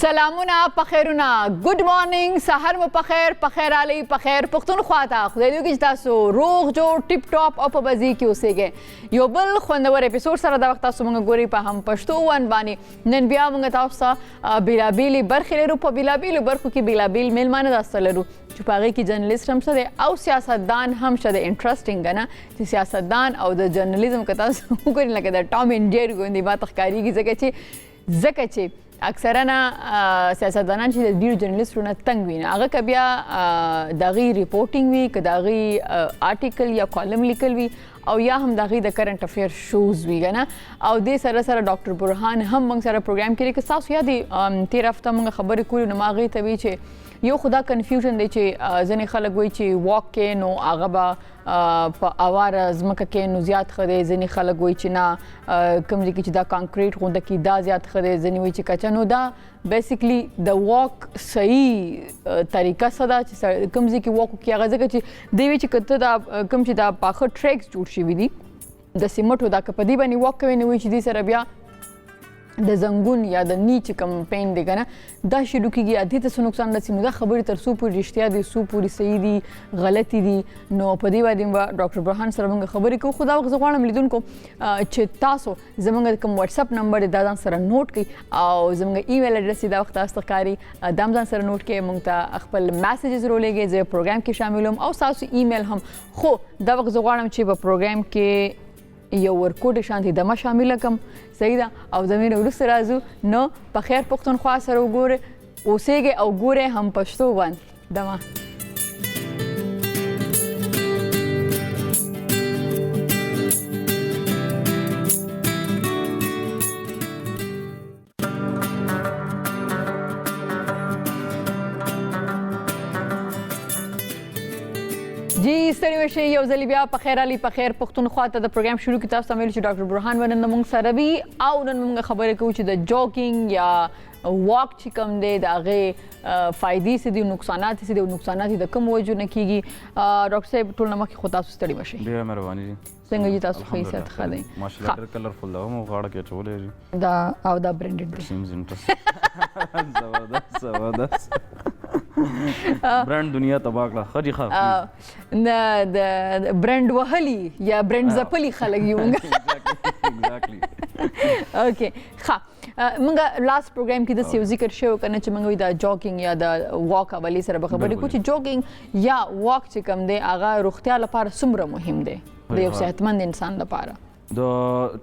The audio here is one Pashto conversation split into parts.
سلامونه پخیرونه ګډ مارنینګ سحر مو پخیر پخیر علی پخیر پښتونخوا ته خدای دې وکړي چې تاسو روغ جوړ ټیپ ټاپ او په بزي کې اوسئ یو بل خوندور اپیسوډ سره دا وخت تاسو موږ ګوري په هم پښتو ون باندې نن بیا موږ تاسو ته بیلابیلي برخې لرو په بیلابیلو برخو کې بیلابیل میلمانه داسته لرو چې په هغې کې جرنلیست هم شته دی او سیاستدان هم شته دی انټرسټینګ ده نه چې سیاستدان او د جرنلیزم که تاسو وګورئ لکه د ټام اینډ جیري غوندې ما ته ښکارېږي ځکه چې اکثرا سیاستدانان چې د ډېرو جرنلیسټو نه تنګ وي هغه که بیا د هغې ریپورټینګ وي که د هغې آرټیکل یا کالم لیکل وي او یا هم د هغې د کرنټ افیر شوز وي که نه او دې سره سره ډاکټر برهان هم موږ سره پروګرام کې که ستاسو یاد دی تېره هفته موږ خبرې کولې نو ما هغې ته وی چې یو خو دا کنفیوژن دی چې ځینې خلک وایي چې واک کې نو هغه به په اواره ځمکه کې نو زیات ښه دی ځینې خلک وایي چې نه کوم ځای کې چې دا کانکریټ غونډه کې دا زیات ښه دی ځینې وایي چې کچه نو دا بیسیکلی د واک صحیح طریقه څه ده چې کوم ځای کې واک وکړي هغه ځکه چې دوی وایي چې که ته دا کوم چې دا پاخه ټریکس جوړ شوي دي د سیمټو دا که په دې باندې واک کوي نو وایي چې دې سره بیا د زنګون یا د نی چې کمپین دی که نه دا شروع کېږي یا دې ته څه نقصان رسي نو دا خبرې تر څو پورې رښتیا دي څو پورې صحیح دي غلطي دي نو په دې باندې به ډاکټر برهان سره موږ خبرې کوو خو دا وخت زه غواړم لیدونکو چې تاسو زموږ کوم واتساپ نمبر دی دا ځان سره نوټ کړئ او زموږ ایمیل اډرس دی دا وخت تاسو ته ښکاري دا هم ځان سره نوټ کړئ موږ ته خپل میسیجز راولېږئ زه پروګرام کې شاملوم او ستاسو ایمیل هم خو دا وخت زه غواړم چې په پروګرام کې یو ورکوټ شانتي دمه شامله کم صحیح ده او زمینه وروسته راځو نو په خیر پښتونخوا سره وګورئ اوسېږئ او ګورئ هم پښتو ون دمه جی ستړي مه شئ یو ځلې بیا په خیر علي په خیر پښتونخوا ته د پروګرام شروع کې تاسو ته ویلو چې ډاکټر برهان به نن موږ سره وي او نن موږ خبرې کوو چې د جوګینګ یا واک چې کوم دی د هغې فایدې څه دي نقصانات څه دي او نقصانات د کوم وجو نه کېږي ډاکټر صاحب ټول نه مخکې خو تاسو ستړي مه شئ ډېره مهرباني دي څنګه جي تاسو ښه صحت ښه دی ماشاءالله ډېر کلرفل ده هم غاړه کې اچولی دي دا او دا برنډډ دی سیمز انټرسټ زبردست برانډ دنیا تباه کړه ښه دي ښه نه د برنډ وهلي یا برنډ ځپلي خلک یو ایگزیکټلی اوکې ښه موږ لاست پروګرام کې داسې یو ذکر شوی که نه چې موږ وایي د جوګینګ یا د واک حوالې سره به خبرې کوو چې جوګینګ یا واک چې کوم دی هغه روغتیا لپاره څومره مهم دی د یو صحتمند انسان لپاره د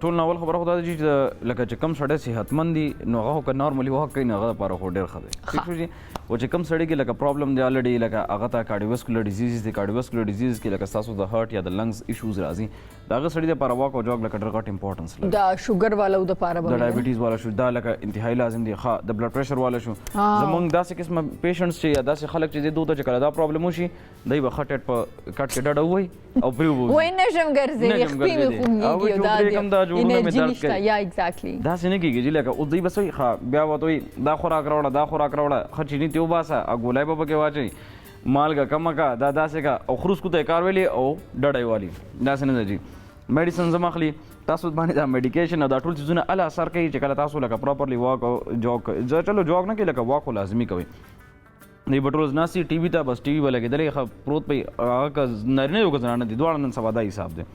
ټول ناول خبره خو دا ده چې لکه چې کم سړی صحتمند دي نو هغه خو که نارملي واک کوي نو هغه لپاره خو ډېر ښه دی ٹھیک شو جي او چې کم سړی کې لکه پرابلم دی الریډي لکه هغه ته کارډیوواسکولر ډیزیز دي کارډیوواسکولر ډیزیز کې لکه ستاسو د هارټ یا د لنګز ایشوز راځي د هغه سړي دپاره واک او جاګ لکه ډېر غټ امپورټنس لري د شوګر والو دپاره د ډایبیټیز والا شو دا لکه انتهایی لازم دی ښه د بلډ پریشر والا شو زمونږ داسې قسمه پیشنټس چې یا داسې خلک چې دوی ته چې کله دا پرابلم وشي دوی به ښه ټیټ په کټ کې ډډه ووایي او پرې وبوځي وایي نشم ګرځېدی خپې مې خوږېږي او دا انرژي نشته یا ایګزیکټلی داسې نه کېږي چې لکه اوس دوی بس وایي ښه بیا ورته وایي دا خوراک راوړه دا خوراک راوړه ښه چیني ترې وباسه او ګولۍ به پکې واچوي مالګه کمه کا دا داسې کا او خروس کو ته یې کار ویلي او ډډه یې والي داسې نه ده جي میډیسنز هم اخلي تاسو باندې دا میډیکیشن او دا ټول څیزونه اله اثر کوي چې کله تاسو لکه پراپرلی واک او جاګ کوئ چلو جاګ نه کوي لکه واک خو لازمي کوئ دی به ټول ناستي ټي وي ته بس ټي وي به لګېدلی ښه پروت پی هغه که نارینه یو که زنانه دي دواړه نن سبا دا حساب دی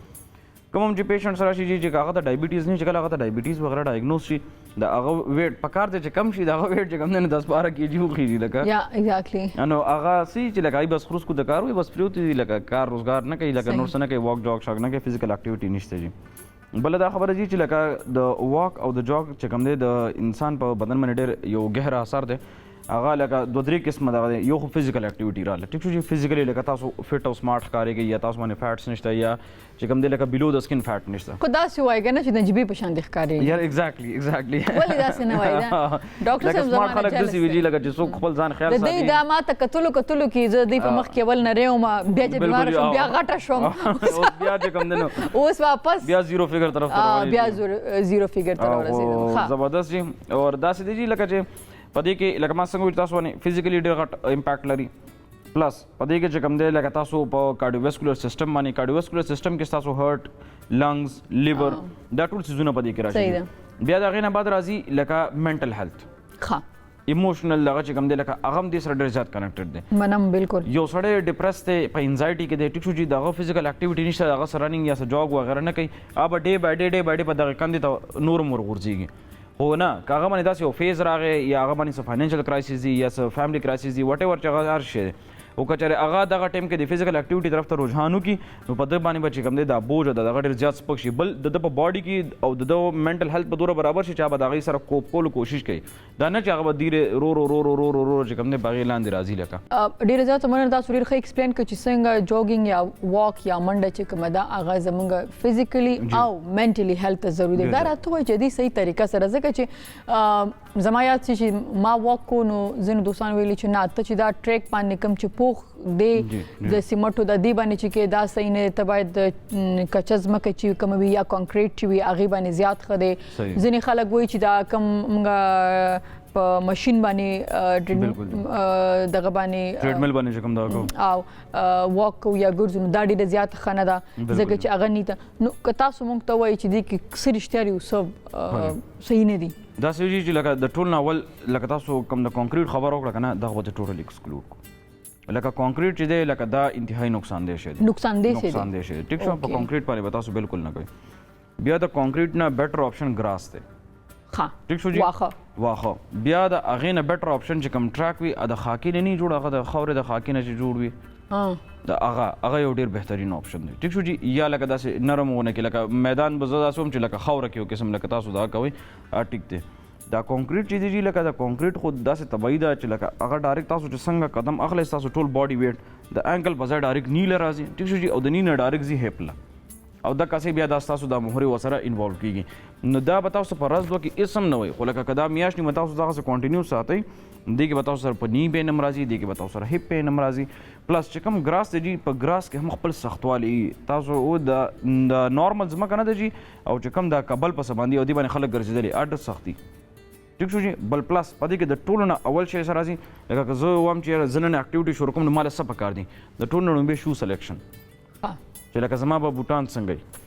کوم هم چې پیشنټس راشي چې هغه ته ډایبیټیز نه چې کله هغه ته ډایبیټیز وغیره ډایګنوز شي د هغه ویټ پکار دی چې کم شي د هغه ویټ چې کم دی نه 10-12 کېجي وخېږي لکه یا ایګزیکټلی نو هغه سي چې لکه بس خروس کو د کار وي بس پرېوتې دي لکه کار روزګار نه کوي لکه نور څه نه کوي واک جاګ شاګ نه کوي فزیکل اکټیویټي نشته جي بله دا خبره دي چې لکه د واک او د جاګ چې کوم دی د انسان په بدن باندې ډېر یو ګهره اثر دی هغه لکه دوه درې قسمه دغه دی یو خو فزیکل اکټیویټي راغله ټیک شو چې فزیکلي لکه تاسو فټ او سمارټ ښکارېږئ یا تاسو باندې فیټس نشته یا چې کوم دی لکه بلو د سکن فیټ نشته خو داسې وایي که نه چې نجیبې په شان دې ښکارېږي یار ایګزیکټلی ولې داسې نه وایي دا ډاکټر صاحب سمارټ خلک داسې وي جي لکه چې څوک خپل ځان خیال ساتي د دوی دا ما ته کتلو کې زه دوی په مخ کې اول نری وم بیا چې بیماره شوم بیا غټه شوم اوس بیا چې کوم دی نو اوس واپس بیا زیرو فګر طرف ته بیا زیرو فګر ته ورسېدم زبردست جي او داسې دی جي لکه چې په دې کې لکه ما څنګه ویل تاسو باندې فزیکلی ډېر غټ امپیکټ لري پلس په دې کې چې کوم دی لکه تاسو په کارډیوواسکولر سیسټم باندې کارډیوواسکولر سیسټم کې تاسو هارټ لنګز لیور دا ټول څیزونه په دې کې راځي بیا د هغې نه بعد راځي لکه منټل هیلث ښه ایموشنل دغه چې کوم دی لکه هغه هم دې سره ډېر زیات کنیکټډ دی منم بالکل یو سړی ډپرس دی په انزایټي کې دی ټیک شو چې دغه فزیکل اکټیویټي نشته هغه سره رننګ یا جاګ وغیره نه کوي هغه به ډے بای ډے په دغه کندې ته نور غورځېږي خو نه که هغه باندې داسې یو فیز راغی یا هغه باندې څه فاینانشل کرایسس دي یا څه فیملی کرایسس دي وټ ایور چې هغه هر شی دی او که چېرې هغه دغه ټایم کې د فزیکل اکټیویټي طرف ته رجحان وکړي نو په ده باندې به چې کوم دی دا بوج د دغه ډېر زیات سپک شي بل د ده په باډي کې او د ده منټل هیلث په دوره برابر شي چې هغه به د هغې سره کوپ کولو کوشش کوي دا نه چې هغه به ډېرې رو چې کوم دی په هغې لاندې راځي لکه ډېره زیاته مننه تاسو ډېر ښه ایکسپلین کړ چې څنګه جوګینګ یا واک یا منډه چې کومه ده هغه زموږ فزیکلی او منټلی هیلث ته ضروري دی دا راته وایي چې دې صحیح طریقه سره ځکه چې زما یاد شي چې ما واک کو نو ځینو دوستانو ویلي چې نه ته چې دا ټریک باندې کوم چې پوخ دی د سیمټو د دې باندې چې کې دا صحیح نه ته باید کچه ځمکه چې کوم وي یا کانکریټ چې وي هغې باندې زیات ښه دی ځینې خلک وایي چې دا کوم موږ په ماشین باندې دغه باندې ټریډمیل باندې چې کوم دغه کوو او واک کوو یا ګرځو نو دا ډېره زیاته ښه نه ده ځکه چې هغه نیته نو که تاسو موږ ته وایي چې دې کې څه رښتیا دي او څه صحیح نه دي داسې وي چې لکه د ټول نه اول لکه تاسو کوم د کانکریټ خبره وکړه که نه دغه به ټوټل ایکسکلوډ کړو لکه کانکریټ چې دی لکه دا انتهایی نقصان دی شی دی نقصان دی شی دی ټیک شو په کانکریټ باندې به تاسو بالکل نه کوئ بیا د کانکریټ نه بیټر آپشن ګراس دی ټیک شو جی واخه بیا د هغې نه بیټر آپشن چې کوم ټراک وي د خاکي نه نه جوړ هغه د خاورې د خاکي نه چې جوړ وي د هغه یو ډېر بهترین آپشن دی ټیک شو جی یا لکه داسې نرم ونه کې لکه میدان به زه داسې وم چې لکه خاوره کې یو قسم لکه تاسو دا کوئ ټیک دی دا کانکریټ چې دی جی لکه دا کانکریټ خو داسې طبیعي ده چې لکه هغه ډایرکټ تاسو چې څنګه قدم اخلئ ستاسو ټول باډي ویټ د انکل په ځای ډایرکټ نی له راځي ټیک شو جی او د نی نه ډایرکټ ځي هیپ له او دا کاسې بیا دا ستاسو دا مهرې ورسره انوالو کېږي نو دا به تاسو په ورځ دوه کې هېڅ هم نه وایي خو لکه که دا میاشت نیمه تاسو دغسې کنټینیو ساتئ دې کې به تاسو سره په نی پین هم راځي دې کې به تاسو سره هیپ پین هم راځي پلس چې کوم ګراس دی جي په ګراس کې هم خپل سختوالی تاسو د نارمل ځمکه نه ده جي او چې کوم دا کابل پسې باندې او دې باندې خلک ګرځېدلي اډ سختي ټیک شو جی بل پلس په دې کې د ټولو نه اول شی سره راځي لکه که زه وایم چې زه نن اکټیویټي شروع کوم نو ماله څه پکار دي د ټولو نه لومبې شو سلیکشن چې لکه زما به بوټان څنګه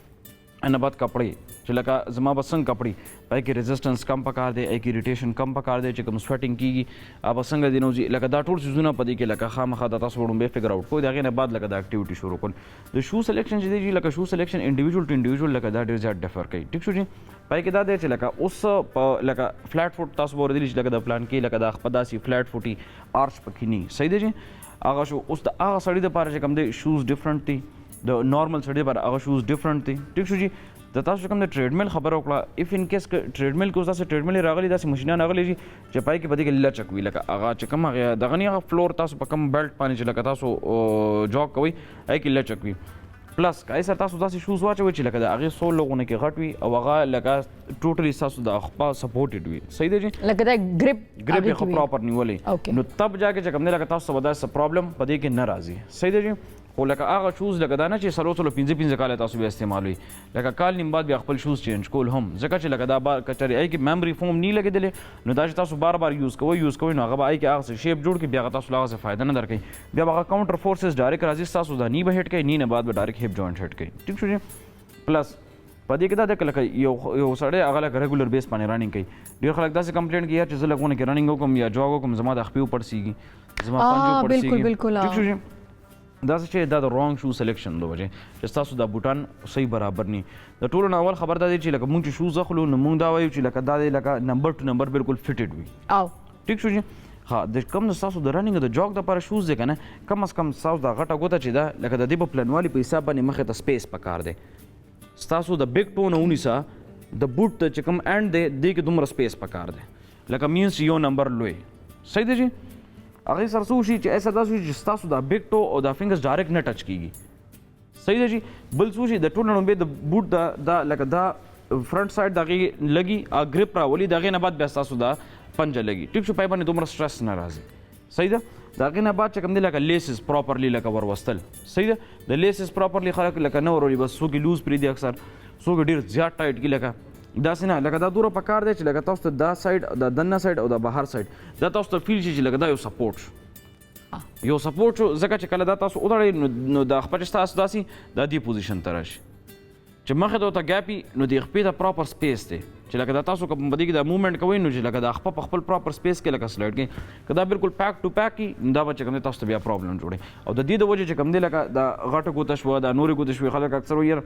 ان بعد کپړې چې لکه زما به څنګه کپړې پای کې ریزسټنس کم پکار دی ای کې اریټیشن کم پکار دی چې کوم سویټینګ کیږي هغه څنګه دی نو لکه دا ټول څیزونه په دې کې لکه خامخا د تاسو لومبې فګر اوټ کوئ د هغې نه بعد لکه د اکټیویټي شروع کول د شو سلیکشن چې دی جي لکه شو سلیکشن انډیویژل ټو انډیویژل لکه دا ډېر زیات ډفر کوي ټیک شو جي پای کې دا دی چې لکه اوس په لکه فلیټ فوټ تاسو به اورېدلي چې لکه د پلان کې لکه د خپه داسې فلیټ فوټي آرچ پکې نی صحیح دی جي هغه شو اوس د هغه سړي دپاره چې کوم دی شوز ډفرنټ دي د نارمل سړي دپاره هغه شوز ډفرنټ دي ټیک شو جي د تاسو کوم د ټریډمیل خبره وکړه اف ان کیس ټریډمیل کې اوس داسې ټریډمیل راغلي داسې ماشینان راغلي چې پای کې په دې کې لچک وي لکه هغه چې کوم هغه دغه نه هغه فلور تاسو په کوم بیلټ باندې چې لکه تاسو جاګ کوئ هغې کې لچک وي پلس که سر تاسو داسې شوز واچوئ چې لکه د هغې سول لغونه کې غټ وي او هغه لکه ټوټلی ستاسو د خپه سپورټډ وي صحیح دی جي لکه دا ګریپ یې ښه پراپر نیولی نو تب جا کې چې کوم دی لکه تاسو ته به داسې پرابلم په دې کې نه راځي صحیح دی جي خو لکه هغه شوز لکه دا نه چې څلور پنځه کاله تاسو بیا استعمالوي لکه کال نیم بعد بیا خپل شوز چینج کول هم ځکه چې لکه دا که چېرې هغې کې میمري فوم نه لګېدلې نو دا چې تاسو بار بار یوز کوئ نو هغه به هغې کې هغسې شیپ جوړ کړي بیا هغه تاسو له هغسې فایده نه درکوي بیا به هغه کاونټر فورسز ډایرکټ راځي ستاسو دا نی به هیټ کوي نی نه بعد به ډایرکټ هیپ جوینټ هیټ کوي ټیک شو جي پلس په دې کې دا ده که لکه یو سړی هغه لکه ریګولر بیس باندې رننګ کوي ډېر خلک داسې کمپلینټ کوي چې زه لږونه کې رننګ وکړم یا جاګ وکړم زما د خپې وپړسېږي زما پنجو وپړسېږي ټیک شو جي داسې چې دا د رانګ شو سلیکشن د وجې چې ستاسو دا بوټان صحیح برابر نی د ټولو نه اول خبر دا دی چې لکه مونږ چې شوز اخلو نو مونږ دا وایو چې لکه دا دی لکه نمبر ټو نمبر بالکل فټډ وي او ټیک شو جي ها د کوم د ستاسو د رننګ د جاګ دپاره شوز دی که نه کم از کم ستاسو دا غټه ګوته چې ده لکه د دې په پلنوالي په حساب باندې مخې ته سپیس پکار دی ستاسو د بیګ ټو نه ونیسه د بوټ ته چې کوم اینډ دی دې کې دومره سپیس پکار دی لکه مینس یو نمبر لوی صحیح دی جي هغې سره څه وشي چې ایسا داسې وشي چې ستاسو دا بیګ ټو او دا فنګرز ډایرکټ نه ټچ کېږي صحیح دی جي بل څه وشي د ټول نه لومبې د بوټ دا لکه دا فرنټ سایډ د هغې لګي ګریپ راولي د هغې نه بعد بیا ستاسو دا پنجه لګي ټیک شو پای باندې دومره سټرس نه راځي صحیح ده د هغې نه بعد چې کوم دی لکه لیسز پراپرلی لکه وروستل صحیح ده د لیسز پراپرلی خلک لکه نه ورولي بس څوک یې لوز پرېږدي اکثر څوک یې ډېر زیات ټایټ کړي لکه داسې نه لکه دا دوره پکار دی چې لکه تاسو ته دا سایډ د دننه سایډ او د بهر سایډ دا تاسو ته فیل شي چې لکه دا یو سپورټ شو یو سپورټ شو ځکه چې کله دا تاسو وتړئ نو د خپه چې ستاسو داسې دا دې پوزیشن ته راشي چې مخې ته ورته ګیپ وي نو د خپې ته پراپر سپیس دی چې لکه دا تاسو کوم بدی کې دا موومېنټ کوئ نو چې لکه دا خپل پراپر سپیس کې لکه سلایډ کې که دا بالکل پیک ټو پیک کې دا به چې کوم دی تاسو ته بیا پرابلم جوړي او د دې د وجې چې کوم دی لکه دا غټه ګوته شوه دا نورې ګوتې شوې خلک اکثر وایي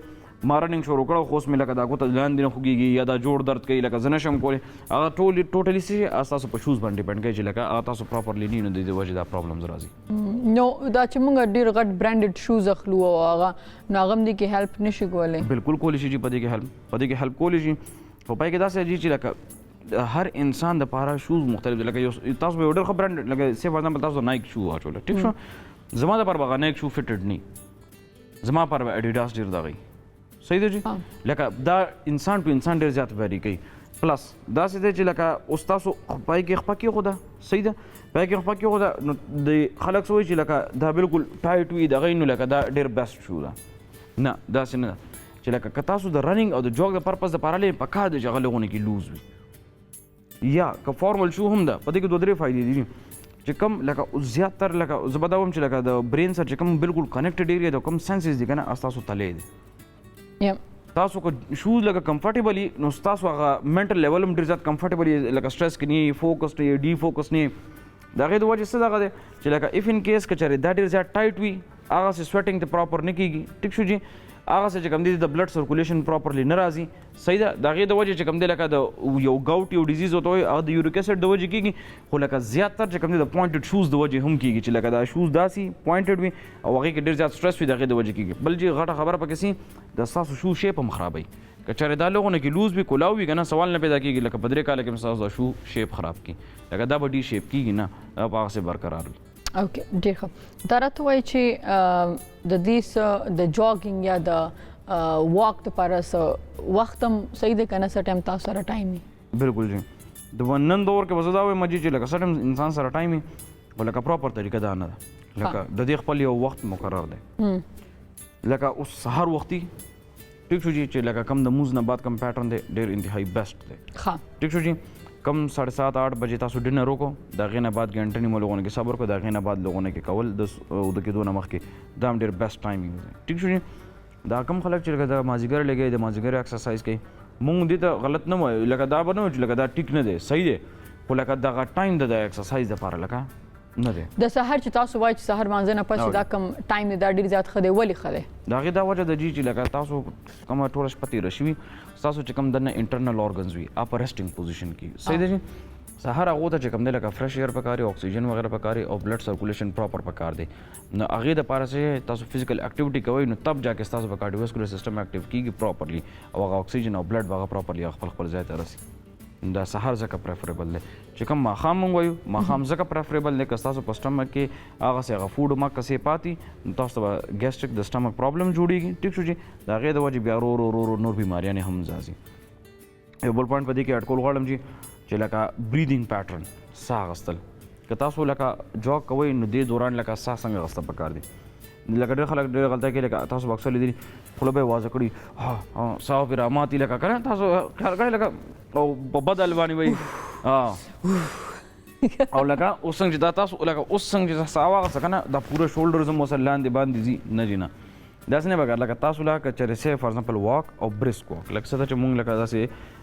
ما رننګ شروع کړه خو اوس مې لکه دا ګوته لاندې نه خوږېږي یا دا جوړ درد کوي لکه زه نشم کولی هغه ټوټلي څه تاسو په شوز باندې ډیپینډ کوي چې لکه هغه تاسو پراپرلی نه د دې وجې دا پرابلمز راځي نو دا چې موږ ډېر غټ برانډډ شوز اخلو او هغه نو هغه هم دې کې هیلپ نشي کولی بالکل کولی شي چې په دې کې هیلپ کولی شي خو پای کې داسې چې لکه هر انسان د پاره شوز مختلف دي لکه تاسو به ډېر ښه برانډ لکه سی فار ایگزامپل تاسو نایک شو واچوله ټیک شو زما د پاره به نایک شو فټډ نه زما پر اډیډاس ډېر دغی صحیح دی جی لکه دا انسان ټو انسان ډېر زیات ویری کوي پلس داسې دی چې لکه اوس تاسو پای کې خپه کېښوده صحیح ده پای کې خپه کېښوده نو د خلک څه وایي چې لکه دا بالکل ټایټ وي دغه نو لکه دا ډېر بیسټ شو ده نه داسې نه ده چې لکه که تاسو د رننګ او د جوګ د پرپز دپاره لرئ پکار دی چې هغه لغونه کې لوز وي یا که فارمل شو هم ده په دې کې 2-3 فایدې دي چې کم لکه زیاتر لکه زه به دا وایم چې لکه د برین سره چې کوم بالکل کنیکټډ ایریا د کوم سنسز دي که نه تاسو تلی دی تاسو که شوز لکه کمفرټیبلی نو تاسو هغه منټل لیول هم ډېر زیات کمفرټیبلی لکه سټرس کې نه فوکس نه ډي فوکس نه د هغې د وجې څه دغه دی چې لکه اف ان کیس که چېرې دا ډېر زیات ټایټ وي هغسې سویټنګ ته پراپر نه کېږي ټیک شو جي هغسې چې کوم دی د بلډ سرکولیشن پراپرلی نه راځي صحیح ده د هغې د وجې چې کوم دی لکه د یو ګاوټ یو ډیزیز ورته وایي هغه د یوریک اسیډ د وجې کېږي خو لکه زیاتر چې کوم دی د پوینټډ شوز د وجې هم کېږي چې لکه دا شوز داسې پوینټډ وي او هغې کې ډېر زیات سټرس وي د هغې د وجې کېږي بل جي غټه خبره پکې سي د ستاسو شو شیپ هم خرابوي که چېرې دا لغونه کې لوز وي کولاو وي که نه سوال نه پیدا کېږي لکه په 3 کاله کې ستاسو د شو شیپ خراب کړي لکه دا به ډي شیپ کېږي نه دا به هغسې برقرار وي اوکې ډېر ښه دا راته وایي چې د دې د جاګینګ یا د واک دپاره څه وخت هم صحیح دی که نه څه ټایم تاسو سره ټایم وي بالکل جی د نن دور کې به زه دا وایم جي چې لکه څه ټایم انسان سره ټایم وي خو لکه پراپر طریقه دا نه ده لکه د دې خپل یو وخت مقرر دی لکه اوس سهار وختي ټیک شو جي چې لکه کم د مونځ نه بعد کم پیټرن دی ډېر انتهایی بیسټ دی ټیک شو جي کم 7:30-8 بجې تاسو ډینر وکړو د هغې نه بعد ګنټه نیمه لغونه کې صبر کړو د هغې نه بعد لغونه کې کول د کېدو نه مخکې دا هم ډېر بیسټ ټایمینګ دی ټیک شو جي دا کم خلک چې لکه د مازدیګر لګوي د مازدیګر ایکسرسایز کوي مونږ دې ته غلط نه وایو لکه دا به نه وایو چې لکه دا ټیک نه دی صحیح دی خو لکه دغه ټایم د ایکسرسایز دپاره لکه نه دی د سهار چې تاسو وایي چې سهار مانځه نه پس دا کم ټایم دی دا ډېر زیات ښه دی ولې ښه دی د هغې دا وجه ده جي چې لکه تاسو کومه ټوله شپه تېره شوي ستاسو چې کوم دننه انټرنل ارګنز وي هغه په ریسټینګ پوزیشن کې صحیح دی جي سهار هغو ته چې کوم دی لکه فرش ایر پکار وي اکسیجن وغیره پکار وي او بلډ سرکولیشن پراپر پکار دی نو هغې دپاره چې تاسو فزیکل اکټیویټي کوئ نو تب جا کې ستاسو په کارډیوواسکولر سیسټم اکټیو کېږي پراپرلی او هغه اکسیجن او بلډ به هغه پراپرلی خپل ځای ته رسي دا سهار ځکه پریفریبل دی چې کوم ماښام موږ وایو ماښام ځکه پریفریبل دی که ستاسو په سټمک کې هغسې هغه فوډ مکسې پاتې نو تاسو ته به ګیسټریک د سټمک پرابلم جوړېږي ټیک شو چې د هغې د وجې بیا ورو نور بیماریانې هم ځي یو بل پوینټ په دې کې اټکول غواړم چې لکه بریدینګ پیټرن ساه اخیستل که تاسو لکه جاګ کوئ نو دې دوران لکه ساه څنګه اخیسته پکار دی لکه ډېر خلک ډېر غلطه کوي لکه تاسو به اکثر لیدلي خوله به یې وازه کړي ساه پرې راماتي لکه که نه تاسو خیال کړئ لکه او په بد حال باندې وایي او لکه اوس څنګه چې دا تاسو لکه اوس څنګه چې ساه واخیسته که نه دا پوره شولډرز هم ورسره لاندې باندې ځي نه جي نه داسې نه پکار لکه تاسو لکه چېرې سی فار ایگزامپل واک او برسک واک لکه څه ته چې مونږ لکه داسې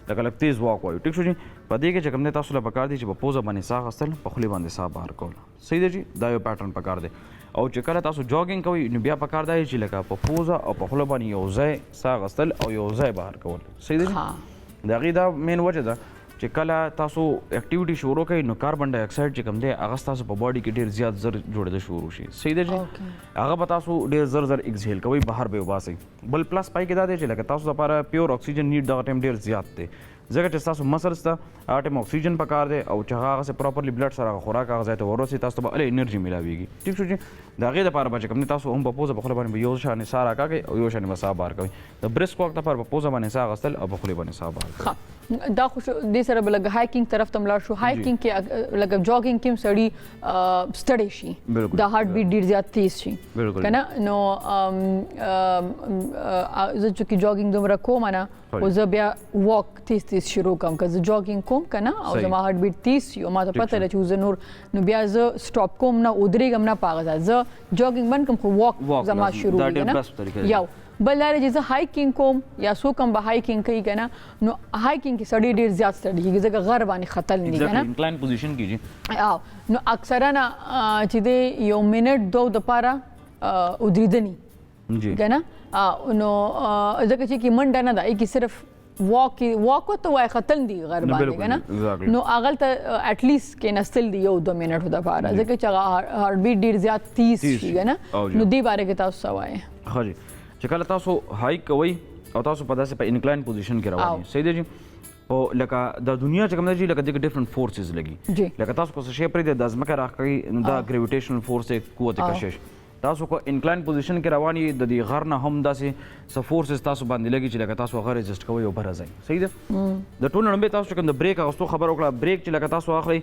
لکه لږ تیز واک وایو ټیک شو جي په دې کې چې کوم دی تاسو له پکار دی چې په پوزه باندې ساه اخیستل په خولې باندې ساه بهر کول صحیح دی جي دا یو پیټرن پکار دی او چې کله تاسو جاګینګ کوئ نو بیا پکار دی چې لکه په پوزه او په خوله باندې یو ځای ساه اخیستل او یو ځای بهر کول صحیح دی جي د هغې دا مین وجه ده چې کله تاسو اکټیویټي شروع کوئ نو کاربن ډای اکساید چې کوم دی هغه ستاسو په باډي کې ډېر زیات زر جوړېده شروع شي صحیح دی چې هغه به تاسو ډېر زر اکزهیل کوئ بهر به یې وباسئ بل پلس پای کې دا دی چې لکه تاسو لپاره پیور اکسیجن نیډ دغه ټایم ډېر زیات دی ځکه چې ستاسو مسلز ته هغه ټایم اکسیجن پکار دی او چې هغه هغسې پراپرلی بلډ سره هغه خوراک هغه ځای ته ورسي تاسو ته به هلې انرژي میلاویږي ټیک شو چې د هغې دپاره به چې کوم دی تاسو هم په پوزه په خوله باندې به یو شانې ساه راکاږئ او یو شانې به ساه بهر کوئ د برسک واک دپاره په پوزه باندې ساه اخیستل او په خولې باندې ساه بهر کوئ دا خو دې سره به لږ هایکینګ طرف ته ملاړ شو هایکینګ کې لږ جاګینګ کې هم سړي ستړی شي د هارت بیټ ډېر زیات تیز شي که نه نو زه چې جاګینګ دومره کوم نه خو زه بیا واک تیز شروع کوم که زه جاګینګ کوم که نه او زما هارت بیټ تیز شي او ما ته پته ده چې زه نور نو بیا زه سټاپ کوم نه ودرېږم نه په هغه ځای زه جاګینګ بند کوم خو واک زما شروع وي یو بل دا چې زه هایکینګ کوم یا څوک هم به هایکینګ کوي که نه نو هایکینګ کې سړی ډېر زیات ستړي کېږي ځکه غر باندې خطر نه دي که نه انکلاین پوزیشن کیږي نو اکثرا چې دی یو منټ دوه دپاره ودرېدني که نه نو ځکه چې کې منډه نه ده کې صرف واک ته وای خطل دی غر باندې کنه نو اغل ته اټ لیست کې نستل دی یو 2 منټو د پاره ځکه چې هارت بیټ ډیر زیات تیز شي کنه نو دی باره کې تاسو سوای خو جی چې کله تاسو هایک کوي او تاسو په داسې په انکلاین پوزیشن کې رواني صحیح دی جی او لکه د دنیا چې کوم دی لکه د ډیفرنٹ فورسز لګي لکه تاسو کو څه شی پرې د ازمکه راخی نو دا گریویټیشنل فورس قوت کشش تاسو کو انکلاین پوزیشن کې رواني د دې غر نه هم داسې څه فورسز تاسو باندې لګي چې لکه تاسو هغه ريزست کوئ او بره ځئ صحیح ده د ټول نړۍ تاسو کوم د بریک اغوستو خبر وکړه بریک چې لکه تاسو اخلي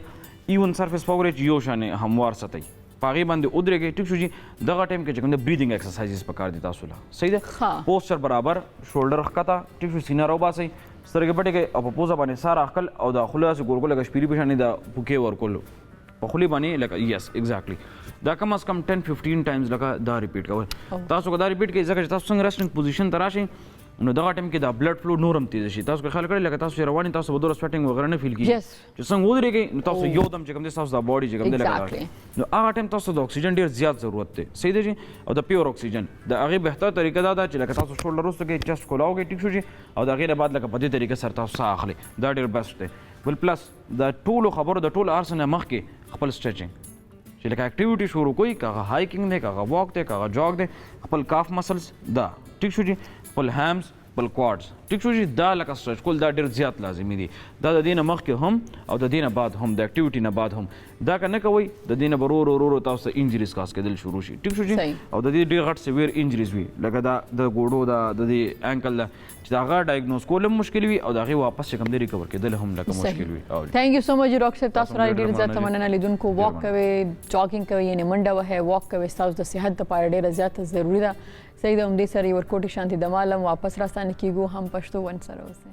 ایون سرفیس پاور یو شانه هموار ساتي پاغي باندې ودرېږي ټیک شو جی دغه ټایم کې چې کوم د بریدینګ ایکسرسایزز پکار دي تاسو له صحیح ده پوسچر برابر شولډر ښکته ټیک شو سینه راو باسي سترګې پټې کې او په پوزه باندې سار اخل او د خلاص ګورګل لګ شپيري پېښانې د پوکې ورکول په خولي باندې لکه یس ایگزیکټلی دا کم از کم 10-15 ټایمز لکه دا ریپیټ کول تاسو کو دا ریپیټ کې ځکه چې تاسو څنګه ریسټینګ پوزیشن ته راشئ نو دغه ټایم کې دا بلډ فلو نورم تیز شي تاسو کو خیال کړئ لکه تاسو رواني تاسو بدور سویټینګ وغیرہ نه فیل کیږي چې څنګه ودرېږئ نو تاسو یو دم چې کوم دي تاسو دا باډي چې کوم دی لګا نو هغه ټایم تاسو د اکسیجن ډیر زیات ضرورت دی صحیح دی او د پیور اکسیجن د هغه بهتر طریقه دا ده چې لکه تاسو شولډر وروسته کې چست کولاوږئ ټیک شو جی او د هغې نه بعد لکه په دې طریقه سره تاسو ساه اخلئ دا ډیر بیسټ دی بل پلس د ټولو خبرو د ټولو هر څه نه مخکې خپل سټریچنګ چې لکه اکټیویټي شروع کوئ کاغه هایکینګ دی کاغه واک دی کاغه جاګ دی خپل کاف مسلز دا ټیک شو جی خپل هامز خپل کوادز ټیک شو جی دا لکه سټریچ کول دا ډیر زیات لازمي دي دا د دې نه مخکې هم او د دې نه بعد هم د اکټیویټي نه بعد هم دا که نه کوئ د دې نه به ورو ورو تاسو انجریز کاس کېدل شروع شي ټیک شو جی او د دې ډېر غټ سیویر انجریز وي لکه دا د ګوډو دا د دې انکل دا چې دا هغه ډایګنوز کول هم مشکل وي او د هغې واپس چې کوم دی ریکور کېدل هم لکه مشکل وي تھینک یو سو مچ ډاکټر صاحب تاسو را ډېر زیات مننه لیدونکو واک کوئ جاګینګ کوئ یعنې منډه وهئ واک کوئ ستاسو د صحت دپاره ډېره زیاته ضروري ده صحیح ده همدې سره یې ورکوټي شانتي د مالم واپس راستانه کیږو هم پښتو ون سره اوسئ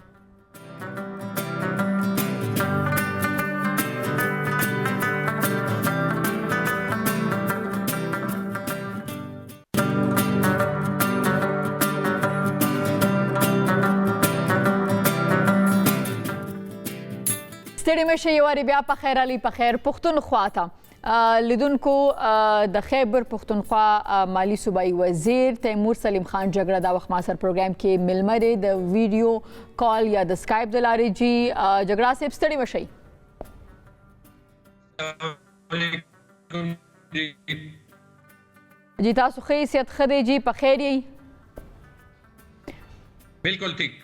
ستړي مشه یو وارې بیا په خیر علي په خیر پښتونخوا ته لیدونکو د خیبر پښتونخوا مالی صوبایي وزیر تیمور سلیم خان جګړه دا وخت ما سره پروګرام کې ملمه دی د ویډیو کال یا د سکایپ د لارې جی جګړه صاحب ستړي مشئ جی تاسو ښه حیثیت ښه دی جی په خیر یئ بالکل ټیک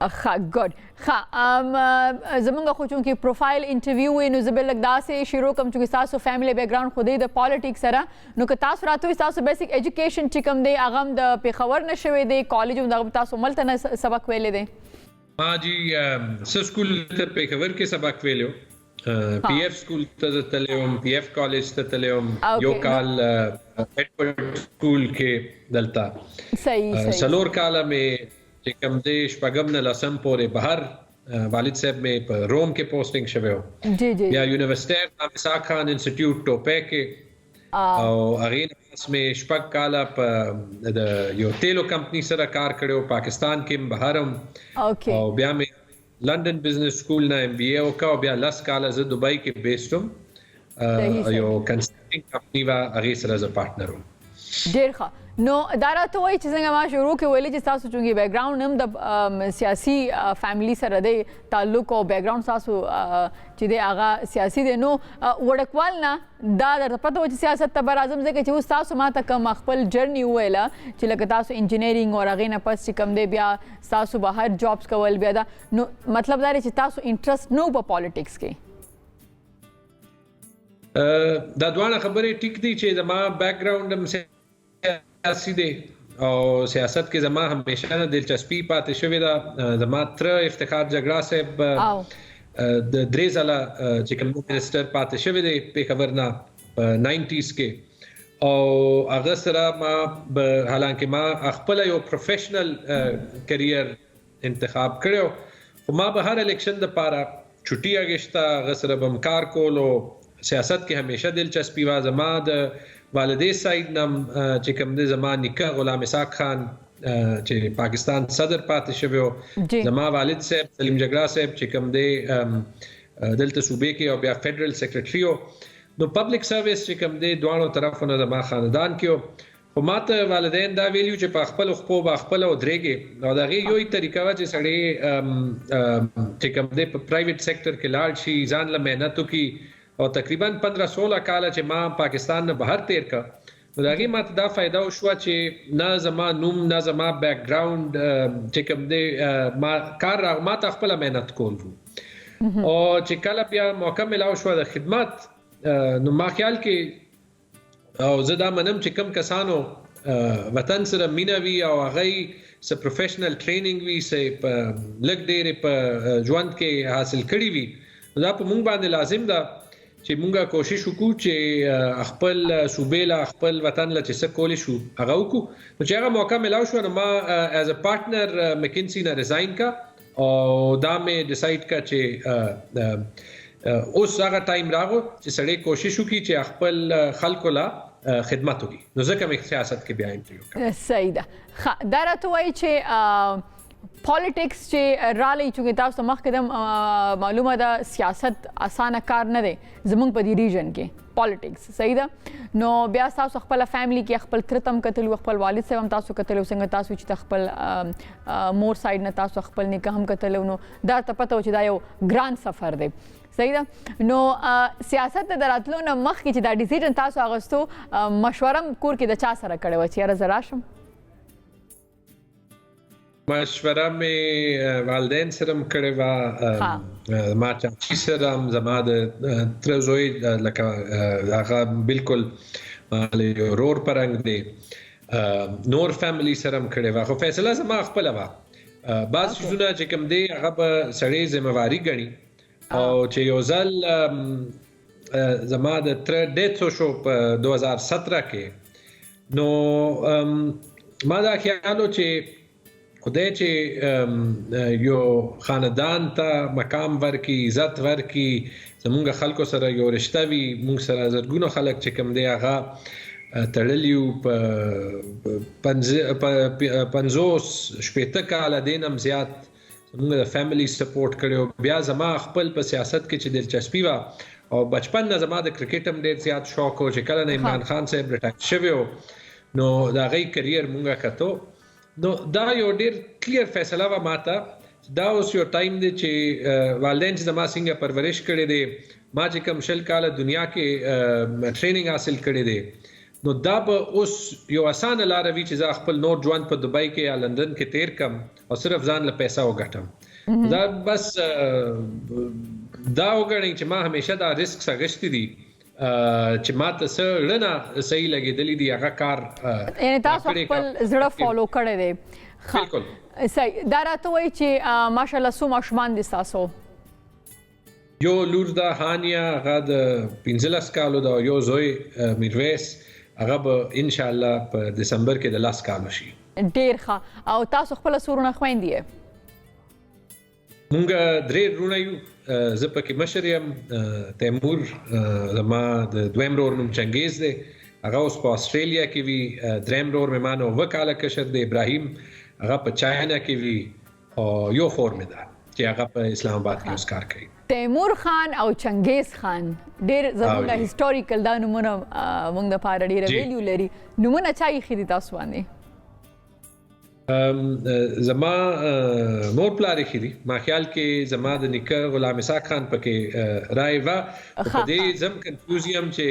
ښه ګډ ښه زمونږ خو چونکې پروفایل انټرویو وی نو زه به لږ داسې شروع کوم چونکې ستاسو فیملی بیکګراؤنډ خو دی د پالیټکس سره نو که تاسو راته وایي ستاسو بیسک ایجوکیشن چې کوم دی هغه هم د پېښور نه شوی دی کالج هم دغه تاسو ملته نه سبق ویلی دی ما جی څه سکول ته پېښور کې سبق ویلو پی ایف سکول ته تللی وم پی ایف کالج ته تللی وم یو کال ایډورډ سکول کې دلته صحیح څلور کاله مې چې کوم دی شپږم نه لسم پورې بهر والد صاحب مې په روم کې پوسټینګ شوی و بیا یونیورسټي اسحاق خان انسټیټیوټ ټوپک کې او هغې نه پس مې شپږ کاله په د یو تیلو کمپنۍ سره کار کړی و پاکستان کې هم بهر هم او بیا مې لندن بزنس سکول نه ایم بی اے وکړه او بیا 10 کاله زه دوبۍ کې بیسټ وم یو کنسلټینګ کمپنۍ وه هغې سره زه پارټنر وم ډېر ښه نو دا راته وایي چې څنګه ما شروع کې ویلي چې ستاسو چونکې بیکګراؤنډ هم د سیاسي فیملی سره دی تعلق او بیکګراؤنډ ستاسو چې دی هغه سیاسي دی نو وړکوال نه دا درته پته وه چې سیاست ته به راځم ځکه چې اوس تاسو ما ته کوم خپل جرني وویله چې لکه تاسو انجینرینګ او هغې نه پس چې کوم دی بیا ستاسو بهر جابس کول بیا دا نو مطلب دا دی چې تاسو انټرسټ نه و په پالیټکس کې دا دواړه خبرې ټیک دي چې زما بیکګراؤنډ هم سیاسي دی او سیاست کې زما همیشه نه دلچسپي پاتې شوې ده زما تره افتخار جګړه صاحب د درې ځله چې کوم منسټر پاتې شوی دی پېښور نه په 90s کې او هغه سره ما حالانکه ما خپل یو پروفیشنل کریئر انتخاب کړو خو ما به هر الیکشن لپاره چټي اگشتا هغه سره به کار کول او سیاست کې همیشه دلچسپي و زما د والدې سایډ نم چې کوم د زما نیکه غلام اسحاق خان چې پاکستان صدر پاتې شوی زما والد صاحب سلیم جګړه صاحب چې کوم دی دلته صوبې کې او بیا فدرل سیکریټری نو پبلک سرویس چې کوم دی دوانو طرفونو زما خاندان کې خو ماته والدین دا ویلیو چې په خپل خپل خپل او درېږي او دا غي یو طریقه و چې سړی چې کوم دی په پرایویټ سېکټر کې لاړ شي ځان له مهنت وکړي او تقریبا 15-16 کال چې ما پاکستان نه بهر تیر کا نو دا غي ماته دا فائدہ وشو چې نه زما نوم نه زما بیک گراوند چې کوم دی ما کار ما ته خپل مهنت کول او چې کله بیا موقع ملاو شو د خدمت نو ما خیال کې او زه دا منم چې کم کسانو وطن سره مینه وي او هغه س پروفیشنل ټریننګ وي س لګ ډېر په ژوند کې حاصل کړی وي دا په مونږ باندې لازم ده چې مونږه کوشش وکړو چې خپل صوبې لا خپل وطن لا چې څه کولی شو هغه وکړو چې هغه موقع ملاو شو نو ما ایز ا پارټنر مکینسی نه ریزاین کا او دا مې ډیسایډ کا چې اوس هغه ټایم راغو چې سړی کوشش وکړي چې خپل خلکو لا خدمت وکړي نو ځکه مې سیاست کې بیا انټرویو کړ صحیح ده دا راته وایي چې پالیټکس چې رالي چې تاسو مخکې د معلومه ده سیاست اسانه کار نه دی زمونږ په دې ریجن کې پالیټکس صحیح ده نو بیا تاسو خپل فیملی کې خپل ترتم کتلو خپل والد صاحب هم تاسو کتلو څنګه تاسو چې خپل مور سایډ نه تاسو خپل نکاح هم کتلو نو دا ته پته و چې دا یو ګران سفر دی صحیح ده نو سیاست د راتلو نه مخکې چې دا ډیسیژن تاسو اغوستو مشوره کور کې د چا سره کړې و چې یاره زه راشم مشوره مې والدین سره هم کړې وه ما چاچي سره هم زما د تره زوی لکه هغه بالکل رور په رنګ دی نور فیملی سره هم کړې وه خو فیصله زما خپله وه بعض څیزونه چې کوم دی هغه به سړی ذمہواري ګڼي او چې یو ځل زما د تره ډیث وشو په 2017 کې نو ما دا خیال و چې خدای چې یو خاندان ته مقام ورکي عزت ورکي زمونږ خلکو سره یو رشته وي مونږ سره زرګونو خلک چې کوم دی هغه تړلیو په 50 کاله دینم زیات زمونږ د فیملی سپورټ کړو بیا زما خپل په سیاست کې چې دلچسپي و او بچپن نه زما د کرکټ هم ډېر زیات شوق و چې کله نه عمران خان صاحب ریټایر شوی نو دا غي کریئر مونږه کتو نو دا یو ډیر کلیر فیصله و ماته دا اوس یو ټایم دی چې والدین چې زما څنګه پرورش کړي دي ما چې کوم شل کاله دنیا کې ټریننګ حاصل کړي دي نو دا به اوس یو اسانه لار وی چې زه خپل نور ژوند په دوبۍ کې یا لندن کې تیر کم او صرف ځان له پیسې وګټم دا بس دا وګڼئ چې ما همیشه دا ریسک اخیستی دي چې ماته څه رڼا صحیح لګېدلې دي هغه کار یعنی تاسو خپل زړه فالو کړی دی بالکل صحیح دا راته وایي چې ماشاءالله څو ماشومان دي ستاسو یو لور ده هانیه هغه د 15 کالو ده یو زوی میرویس هغه به انشاءالله په دسمبر کې د 10 کالو شي ډېر ښه او تاسو خپل سورونه خويندې یې مونږ درې رونه یو زه پکې مشر یم تیمور زما د دویم رور نوم چنګیز دی هغه اوس په استرالیا کې وي دریم رور مې ما نه 9 کاله کشر دی ابراهیم هغه په چاینا کې وي او یو خور مې ده چې هغه په اسلام آباد کې اوس کار کوي تیمور خان او چنګیز خان ډېر زموږ هیستوریکل دا نومونه موږ د پاره ډېر ویلیو لري نومونه چا یې خېدي تاسو باندې زما مور پلار خېدي ما خیال کې زما د نیکه غلام اسحاق خان پکې رائے وا په دې زم کنفیوزیم چې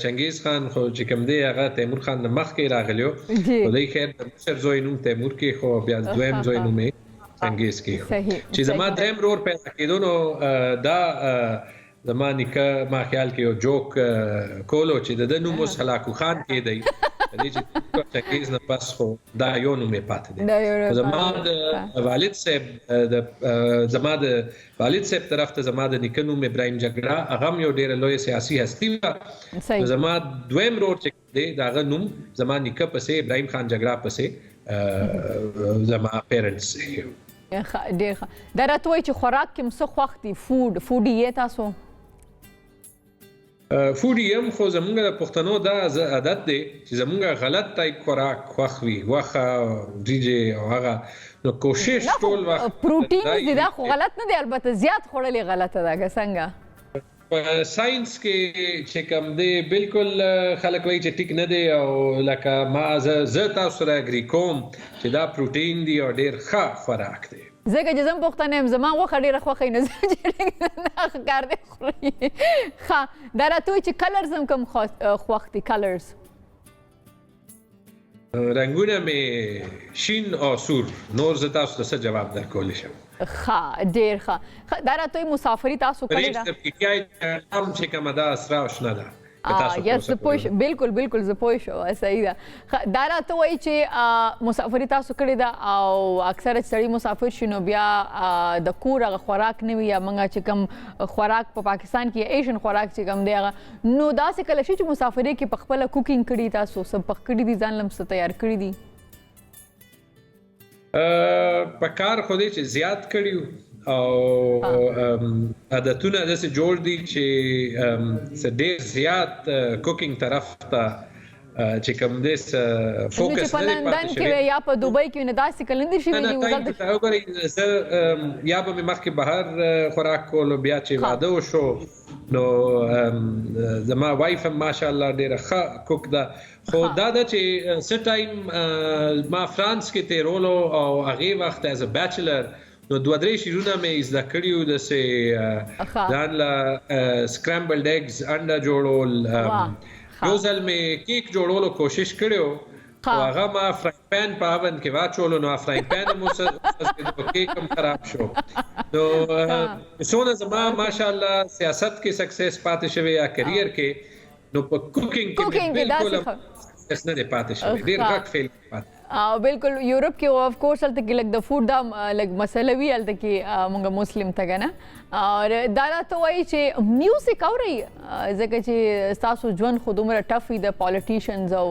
چنګیز خان خو چې کوم دی هغه تیمور خان نه مخ کې راغلیو او دای خیر د مشر زوی نوم تیمور کې خو بیا دویم زوی نوم چنګیز کې چې زما دریم رور پیدا کېدو نو دا زما نیکه ما خیال کې یو جوک کولو چې د نوم اوس هلاکو خان کې دی دې چې چنګیز نه پس خو دا یو نوم پاتې دی زما د والد صاحب طرف ته زما د نیکه نوم ابراهیم جګړه هغه یو ډېر لوی سیاسي هستی و زما دویم رور چې دی داغه نوم زما نیکه پسې ابراهیم خان جګړه پسې زما پیرنټس ډېر ښه دا راته وایي چې خوراک کې څه خوښ دي فوډي یې تاسو فوډي هم خو زمونږ د پښتنو دا عادت دی چې زمونږ غلط ټایپ خوراک خوښ وي غوښه وریجې او هغه نو کوشش ټول وخت پروټین دي دا خو غلط نه دی البته زیات خوړل غلطه ده څنګه ساينس کې چې کوم دی بالکل خلک وایي چې ټیک نه دی او لکه ما زه تاسو سره اګری کوم چې دا پروټین دی او ډیر ښه خوراک دی زګه جزم پښتنه هم زما غوښه ډیره خوښه نه چې کار دی خوري ښه دا راته چې کلرز هم کوم خوښ دي کلرز رنگونه می شین او سور نور زه تاسو ته جواب درکولی شم ښه ډیر ښه دا راته مسافري تاسو کړی دا هم چې کومه دا اسرا او شنه ده یس بالکل بالکل زه پوه شو صحیح ده دا راته وایي چې مسافري تاسو کړې ده او اکثره سړي مسافر شي نو بیا د کور هغه خوراک نه وي یا موږ چې کوم خوراک په پاکستان کې ایشین خوراک چې کوم دی هغه نو داسې کله شي چې مسافري کې په خپله کوکینګ کړي تاسو څه پخ کړي دي ځان لم څه تیار کړي دي په کار خو دې چې زیات کړیو او عادتونه داسې جوړ دي چې ډېر زیات کوکینګ طرف ته چې کوم دې فوکس په لندن کې یا په دوبۍ کې نه داسې کلندې شي ویلي وګورئ یا به مې مخکې بهر خوراک کولو بیا چې واده وشو نو زما وایف هم ماشاءالله ډېره ښه کوک ده خو دا ده چې څه ټایم ما فرانس کې تېرولو او هغې وخت ایز ا بیچلر نو دوه درې شیرونه مې زده کړي وو داسې ځان له سکرامبلډ ایګز انډه جوړول یو ځل مې کیک جوړولو کوشش کړی و او هغه ما فرایینګ پین په اوون کې واچولو نو فرایینګ پین هم کیک هم خراب شو نو څونه زما ماشاءالله سیاست کې سکسس پاتې شوی یا کریر کې نو په کوکینګ کې بالکل سکسس نه دی پاتې شوی ډېر غټ فیل پاتې بالکل یورپ کې اف کورس هلته کې لګ د فود دا لګ مسله وی هلته کې موږ مسلم ته کنه او دا راته وایي چې میوزیک اوري ځکه چې تاسو ژوند خو دومره ټف وي د پالیټیشنز او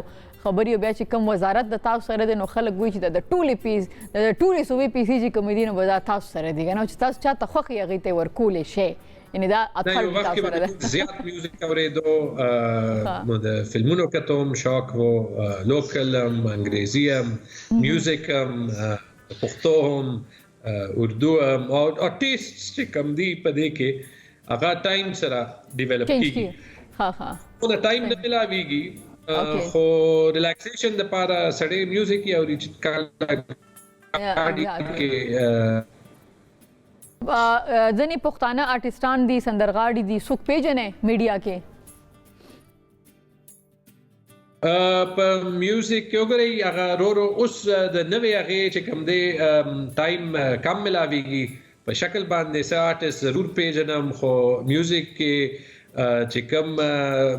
خبري بیا چې کوم وزارت د تاسو سره دی نو خلک وایي چې د ټولې پیس د ټولې صوبې پیسې چې کوم دي نو وزارت تاسو سره دی کنه چې تاسو چاته خوښ یې هغې ته ورکولی شي یعنی دا اثر تاسو سره ده زیات میوزیک اورېدو نو د فلمونو کتوم شوق و لوکل هم انګریزي هم میوزیک هم پښتو هم اردو هم او ټیسټ چې کوم دي په دې کې هغه ټایم سره ډیولپ کیږي ها ها نو د ټایم نه ملاويږي خو ریلیکسیشن لپاره سړی میوزیک اوري چې کاډي کې ځنې پښتانه آرټسټان دي سندرغاړي دي څوک پیژنې میډیا کې په میوزیک کې وګورئ هغه رو اوس د نوې هغې چې کوم دی ټایم کم ملاویږي په شکل باندې څه آرټسټ ضرور پیژنم خو میوزیک کې چې کوم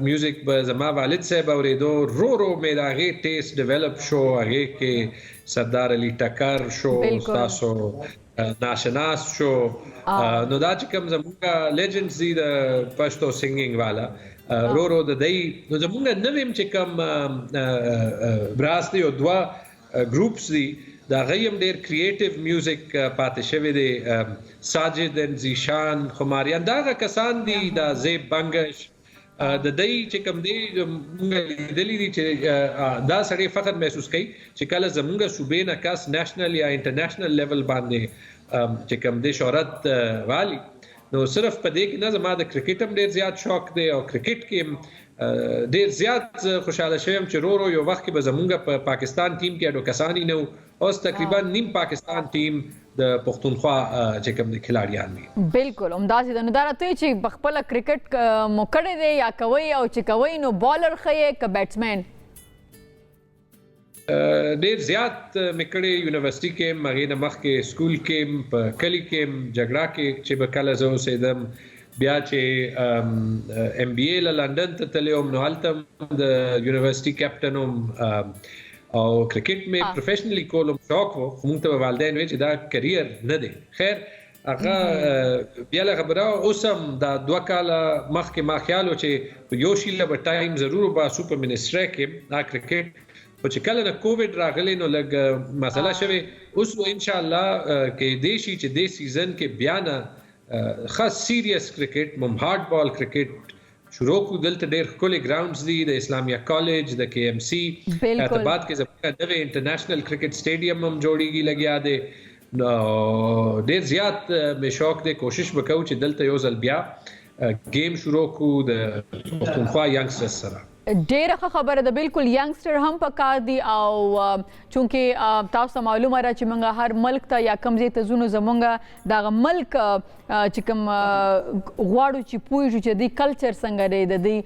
میوزیک به زما والد صاحب اورېدو رو مې د هغې ټیسټ ډیولپ شو هغې کې سردار علي ټکر شو تاسو ناشناس شو نو دا چې کوم زموږ لیجنډز دي د پښتو سنگینګ والا رو د دای نو زموږ نویم چې کوم براس دی او دوا ګروپس دي دا غیم ډیر کریټیو میوزیک پاتې شوی دی ساجد ان زیشان خماریان دا کسان دي دا زیب بنگش د دای چې کوم دی دلی دي چې دا سړی فخر محسوس کوي چې کله زموږ صوبې نه کس نېشنل یا انټرنیشنل لیول باندې چې کوم دی شهرت والی نو صرف په دې کې نه زما د کرکټ هم ډیر زیات شوق دی او کرکټ کې ډیر زیات خوشاله شوم چې رو یو وخت کې به زموږ په پاکستان ټیم کې اډو کسانی نو اوس تقریبا نیم پاکستان ټیم د پښتونخوا چې کوم د کھلاړیان دي بالکل همداسې د نو دا راته چې خپل کرکټ مو کړی دی یا کوي او چې کوي نو بالر خې ک بیټسمن ډیر زیات مکړې یونیورسيټي کې مغې نه مخ کې سکول کې په کلی کې جګړه کې چې به کله زه اوسېدم بیا چې ام بي اي لندن ته تلم نو هلته د یونیورسيټي کیپټن او کرکټ مې پروفیشنلی کولم شوق وو موږ ته والدین وی چې دا کریئر نه دی خیر هغه بیا له خبره اوسم دا 2 کاله مخکې ما خیال و چې یو شی له ټایم ضرور با سوپر منسټر کې دا کرکټ او چې کله د کووډ راغلی نو لګ مسله شوه اوس ان شاء الله کې دیشي چې د سیزن کې بیا نه خاص سیریس کرکټ مم هارد بال کرکټ شروع کو دلته ډېر ښکلي ګراونډز دي د اسلامیه کالج د کې ایم سی اعتباد کې زموږ نوې انټرنیشنل کرکټ سټیډیم هم جوړیږي لګیا دی ډېر زیات مې شوق دی کوشش وکړو چې دلته یو ځل بیا گیم شروع کو د پښتونخوا ینګسټرز سره ډیره خبره ده بالکل ینګسټر هم پکار دي او چونکې تاسو ته معلومه را چې موږ هر ملک ته یا کوم ځای ته ځو نو زموږ دغه ملک چې کوم غواړو چې پوه شو چې د کلچر څنګه دی د دې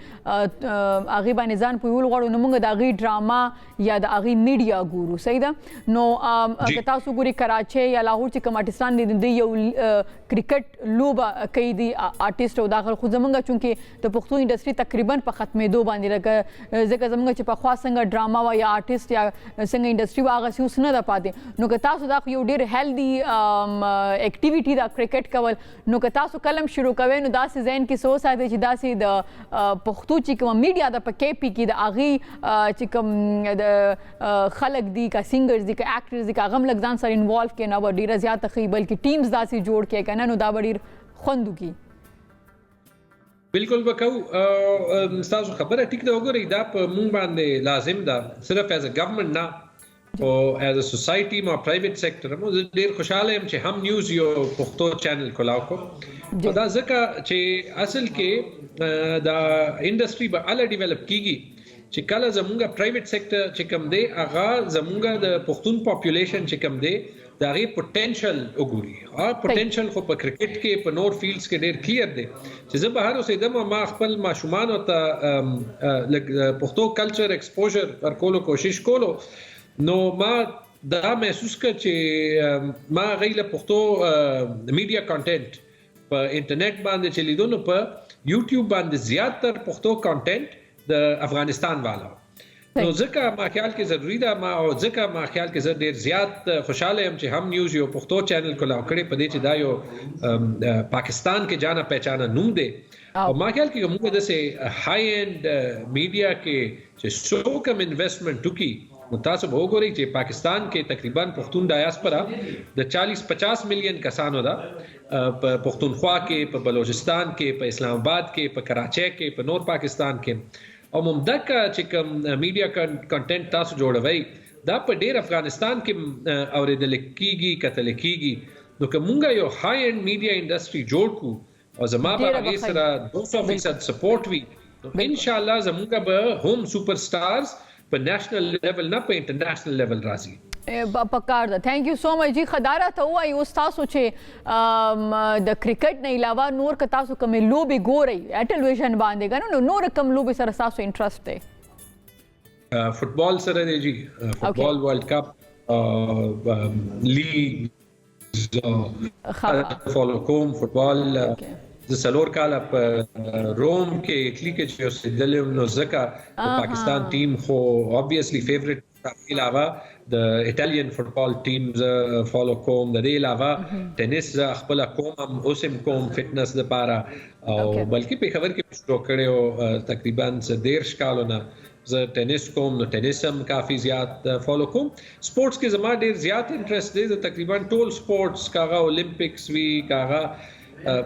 هغې باندې ځان پوهول غواړو نو موږ د هغې ډراما یا د هغې میډیا ګورو صحیح ده نو که تاسو ګورئ کراچۍ یا لاهور چې کوم آرټسټان دي دوی یو کرکټ لوبه کوي دي آرټسټ او داخل خو زموږ چونکې د پښتو انډسټري تقریبا په ختمېدو باندې ځکه زموږ چې پخوا څنګه ډراما وه یا آرټسټ یا څنګه انډسټري وه هغسې اوس نه ده پاتې نو که تاسو دا خو یو ډېر هیلدي اکټیویټي ده کرکټ کول نو که تاسو کلم شروع کوئ نو داسې ذهن کې څه وساتئ چې داسې د پښتو چې کومه میډیا ده په کې پي کې د هغې چې کوم د خلک دي که سینګرز دي که اکټرز دي که هغه هم لږ ځان سره انوالو کړي نو به ډېره زیاته ښه بلکې ټیمز داسې جوړ کړي که نه نو دا به ډېر خوند وکړي بالکل وکړو ستاسو خبره ټیک ده وګورئ دا په مونږ باندې لازم ده صرف ایز ا ګورنمنټ نه او ایز ا سوسایټي ما پرایویټ سیکټر هم ډېر خوشاله یم چې هم نیوز یو پښتو چینل کولاو کو دا ځکه چې اصل کې دا انډسټري به اله ډیولپ کیږي چې کله زموږ پرایویټ سیکټر چې کوم دی هغه زموږ د پښتون پاپولیشن چې کوم دی دا غي پوتنشل وګوري پوتنشل خو په کرکټ کې په نور فیلډز کې ډېر کلیر دی چې زه به هر اوسېدم ما خپل ماشومان ته پښتو کلچر ایکسپوژر ورکولو کوشش کولو نو ما دا محسوس کړ چې ما غیله پښتو میډیا کانټینټ په انټرنیټ باندې چې لیدو نو په یوټیوب باندې زیاتره پښتو کانټینټ د افغانستان والا نو ځکه ما خیال کې ضروری ده ما خیال کې زه ډېر زیات خوشاله یم چې هم نیوز یو پښتو چینل کولاو کړی په دې چې دا یو پاکستان کې جانا پہچانا نوم دی او ما خیال کې موږ داسې های اینډ میډیا کې چې څو کم انویسټمنټ وکړي نو تاسو به وګورئ چې پاکستان کې تقریبا پښتون ډایاسپورا د 40-50 میلیون کسانو ده په پښتونخوا کې په بلوچستان کې په اسلام آباد کې په کراچۍ کې په نور پاکستان کې او ممدک چې کوم میډیا کنټینټ تاسو جوړوي دا په ډېر افغانستان کې اوریدل کیږي کتل کیږي نو کومه یو های اینډ میډیا انډسټري جوړ کو او زما په هغه سره 200% سپورټ وي ان شاء الله زموږ به هم سپر سټارز په نېشنل لیول نه په انټرنیشنل لیول راځي پکار ده تھینک یو سو مچ جی خداره ته وایي اوس تاسو چې د کرکټ نه علاوه نور که تاسو کومې لوبې ګورئ ټلویزیون باندې که نو نور کوم لوبې سره ستاسو انټرسټ دی فوټبال سره دی جی فوټبال ورلد کپ لیګ فالو کوم فوټبال د سلور کاله په روم کې اټلی کې چې اوسېدلم نو ځکه پاکستان ټیم خو obviously فیورټ علاوه د ایټالین فوټبال ټیمز فالو کوم د دې علاوه ټینس خپل کوم اوسم کوم فټنس لپاره او بلکې په خبر کې شروع کړو تقریبا 13 کالونه زه ټینس کوم نو ټینس هم کافي زیات فالو کوم سپورتس کې زما ډېر زیات انټرست دی تقریبا ټول سپورتس کاغه اولمپکس وی کاغه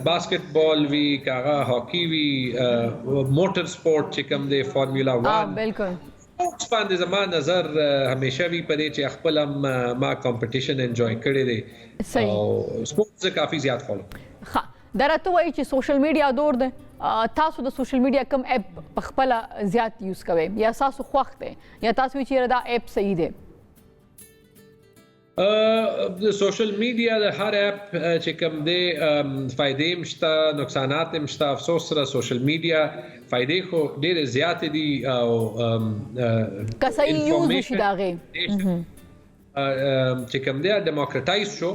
باسکټبال وی کاغه هاکی وی موټر سپورت چې کوم دی فارمولا 1 بالکل سپورتس باندې زما نظر همیشه وی پدې چې خپل ما کمپټیشن انجوای کړی دی او سپورتس کافي زیات فالو ها درته وایي چې سوشل میډیا دور دی تاسو د سوشل میډیا کوم اپ په خپل زیات یوز کوئ یا تاسو خوښ دی یا تاسو چې دا اپ صحیح دی د سوشل میډیا د هر اپ چې کوم دی فائدې مشته نقصانات مشته افسوس سره سوشل میډیا فائدې خو ډېر زیات دي او که صحیح یوز شي داغه چې کوم دی ډیموکرټایز شو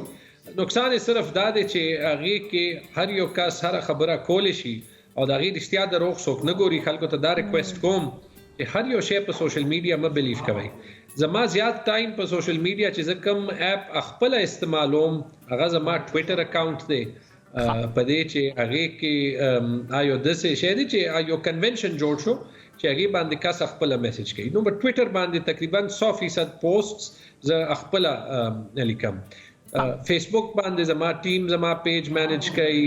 نقصان صرف دا دی چې هغه کې هر یو کس هر خبره کول شي او دا غي رښتیا دروغ څوک نه ګوري خلکو ته دا ریکوست کوم چې هر یو شی په سوشل میډیا ما بلیف کوي زما زیات ټایم په سوشل میډیا چې کوم اپ خپل استعمالوم هغه زما ټوئیټر اکاونټ دی په دې چې هغه کې آیو د څه شی دی چې آیو کنونشن جوړ شو چې هغه باندې کس خپل میسج کوي نو په ټوئیټر باندې تقریبا 100% پوسټس ز خپل لیکم فیسبوک باندې زما ټیم زما پیج مینج کوي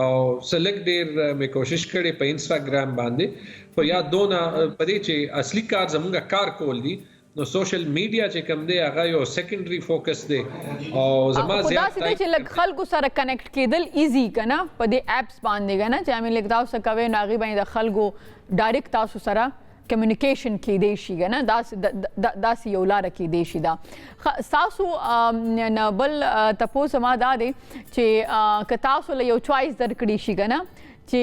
او سلیکټ ډیر مې کوشش کړې په انستګرام باندې خو یا دونه پدې چې اصلي کار زموږه کار کول دي نو سوشل میډیا چې کوم دی هغه یو سیکنډري فوکس دی او زما زیات چې لږ خلکو سره کنیکټ کېدل ایزی کنه په دې اپس باندې کنه چې امین لیک تاسو کوي ناغي باندې د خلکو ډایرکټ تاسو سره کمیونیکیشن کې دی شي کنه داس یو لار کې دی شي دا تاسو بل تاسو ما دا دی چې ک تاسو له یو چوایس درکړي شي کنه چې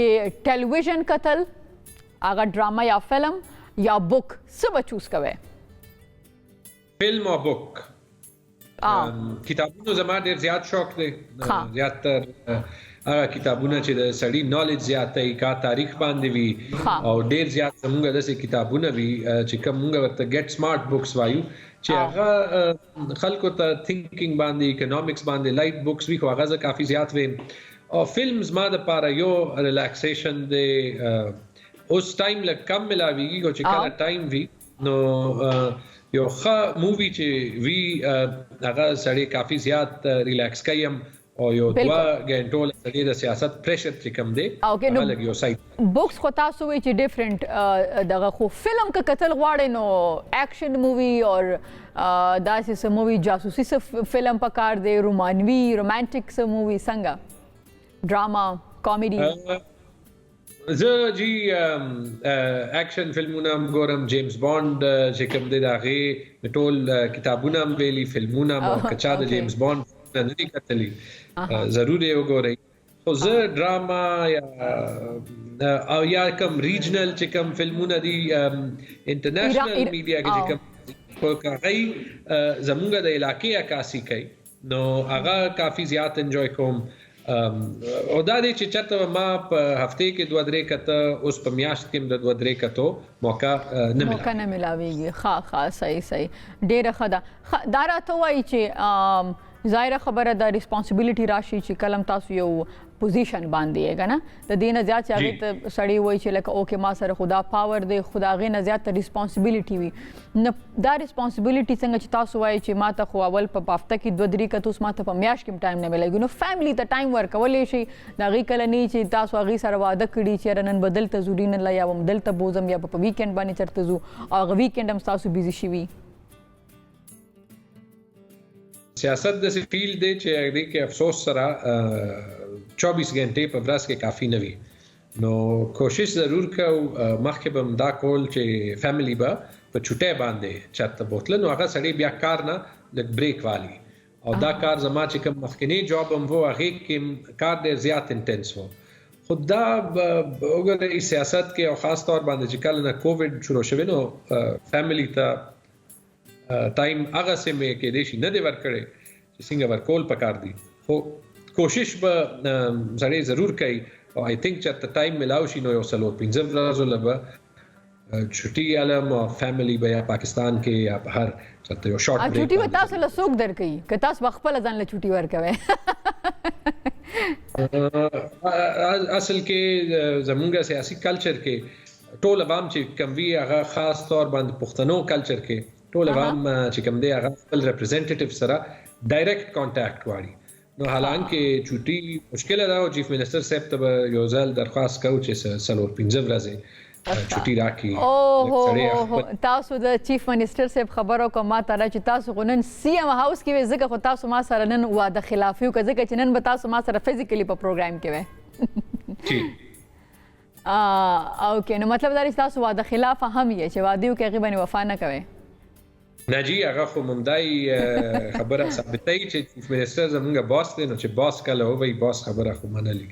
ټلویزیون کتل هغه ډراما یا فلم یا بک څه به چوز کوئ فلم او بک کتابونو زما ډیر زیات شوق دی زیات تر هغه کتابونه چې د سړی نالج زیاتوي کا تاریخ باندې وي او ډیر زیات زموږ داسې کتابونه وي چې کوم موږ ورته ګیټ سمارټ بکس وایو چې هغه خلکو ته تھینکینګ باندې اکونومکس باندې لایټ بکس وي خو هغه کافي زیات وي او فلمز ما د پاره یو ریلیکسیشن دی اوس ټایم لکه کم ملاويږي او چې کله ټایم وي نو یو ښه مووی چې وی هغه سړی کافي زیات ریلیکس کایم او یو 2 غنټو لري د سیاست پریشر چې کم دی هغه لګ یو سایت بوکس خو تاسو وی چې ډیفرنٹ دغه خو فلم کا قتل غواړي نو اکشن مووی اور داسې سم مووی جاسوسي سم فلم پکار دی رومانوي رومانټیک سم مووی څنګه ډراما کامیډي زه جی اکشن فلمونه ګورم جیمز بانډ چې کوم دی داغه ټول کتابونه ویلي فلمونه مو کچا د جیمز بانډ نه دي کتلی ضروري وګورئ خو زه ډراما یا کوم ریجنل چې کوم فلمونه دي انټرنیشنل میډیا کې چې کوم کوي زموږ د علاقې عکاسي کوي نو هغه کافي زیات انجوای کوم او دا دې چې چاته ما په هفته کې 2-3 کته اوس په میاشت کې د 2-3 کته موقع نه ملاويږي ښه صحیح ډېر ښه دا راته وایي چې ظاهره خبره د ریسپانسیبিলিټي راشي چې کلم تاسو یو پوزیشن باندې کنه د دې نه زیات چې هغه سړی وایي چې لکه اوکې ما سره خدا پاور دی خدا غي نه زیات ریسپانسیبিলিټي وي نه دا ریسپانسیبিলিټي څنګه چې تاسو وایي چې ما ته خو اول په هفته کې 2-3 کته اوس ما ته په میاشت کې ټایم نه ملایږي نو فیملی ته ټایم ورکولې شي دا غي کله نه چې تاسو هغه سره واده کړی چې رنن بدل ته زوري نه لا یا بدل ته بوزم یا په ویکند باندې چرته زو او هغه ویکند هم تاسو بیزی شي وي سیاست د فیلډ دی چې هغه کې افسوس سره 24 غنټې په ورځ کې کافي نه وي نو کوشش ضرور کوو مخکې به دا کول چې فیملی به په چټه باندې چاته بوتل نو هغه سړی بیا کار نه لګ بریک والی او دا کار زما چې کوم مخکنی جاب هم وو هغه کې کار ډیر زیات انټنس وو خدا وګورئ سیاست کې او خاص طور باندې چې کله نه کووډ شروع شوه نو فیملی ته ټایم هغه سمې کې دیشي نه دی ورکړي چې څنګه ورکول پکار دي خو کوشش به زړې ضرور کوي او آی تھنک چې ټایم ملاو شي نو یو سلو 15 ورځې لبه چھٹی علم او فیملی به یا پاکستان کې یا بهر چته یو شارټ بریک چھٹی به تاسو له سوق درکې که تاسو خپل ځان له چھٹی ورکوي اصل کې زمونږ سیاسي کلچر کې ټول عوام چې کم وی هغه خاص طور باندې پښتنو کلچر کې ټول عوام چې کوم دی هغه خپل ریپرزینټیټیو سره ډایرکټ کانټیکټ غواړي نو حالانکه چوټي مشکل ده او چیف منسٹر صاحب ته یو ځل درخواست کوي چې سلور 15 ورځې چوټي راکړي او تاسو د چیف منسٹر صاحب خبرو کوم ته چې تاسو غنن سی ام هاوس کې زګه خو تاسو ما سره نن واده خلافیو که زګه چې نن به تاسو ما سره فزیکلی په پروګرام کې وې جی اوکې نو مطلب دا چې تاسو واده خلاف هم یې چې وادیو کې غیبا وفا نه کوي ناجی هغه خو ممدای خبره ثابتای چې چیف منسٹر زمونږ باس دی نو چې باس کله وای باس خبره خو منلی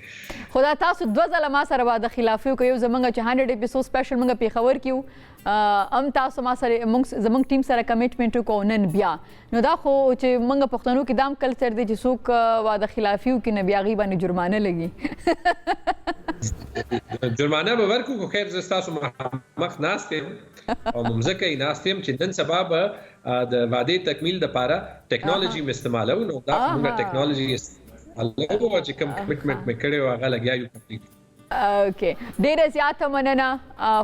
خدا تاسو 2 ځله ما سره واده خلافیو کوي زمونږ چې 100 اپیسود سپیشل مونږ په خبر کیو ام تاسو ما سره زمونږ ټیم سره کمټمنټ کو نن بیا نو دا خو چې مونږ پښتنو کې دام کلچر دی چې څوک واده خلافیو کې نه بیا غي باندې جرمانه لګي جرمانه به ورکو خو خیر زستا سو مخ ناشته او ممزکه ناستیم چې نن سبب د واده تکمیل د پاره ټیکنالوژي استعمالو نو دا موږ ټیکنالوژي استعمالو چې کوم کمټمنټ مې کړو هغه لګیا یو کمپلیټ اوکې ډیره زیاته مننه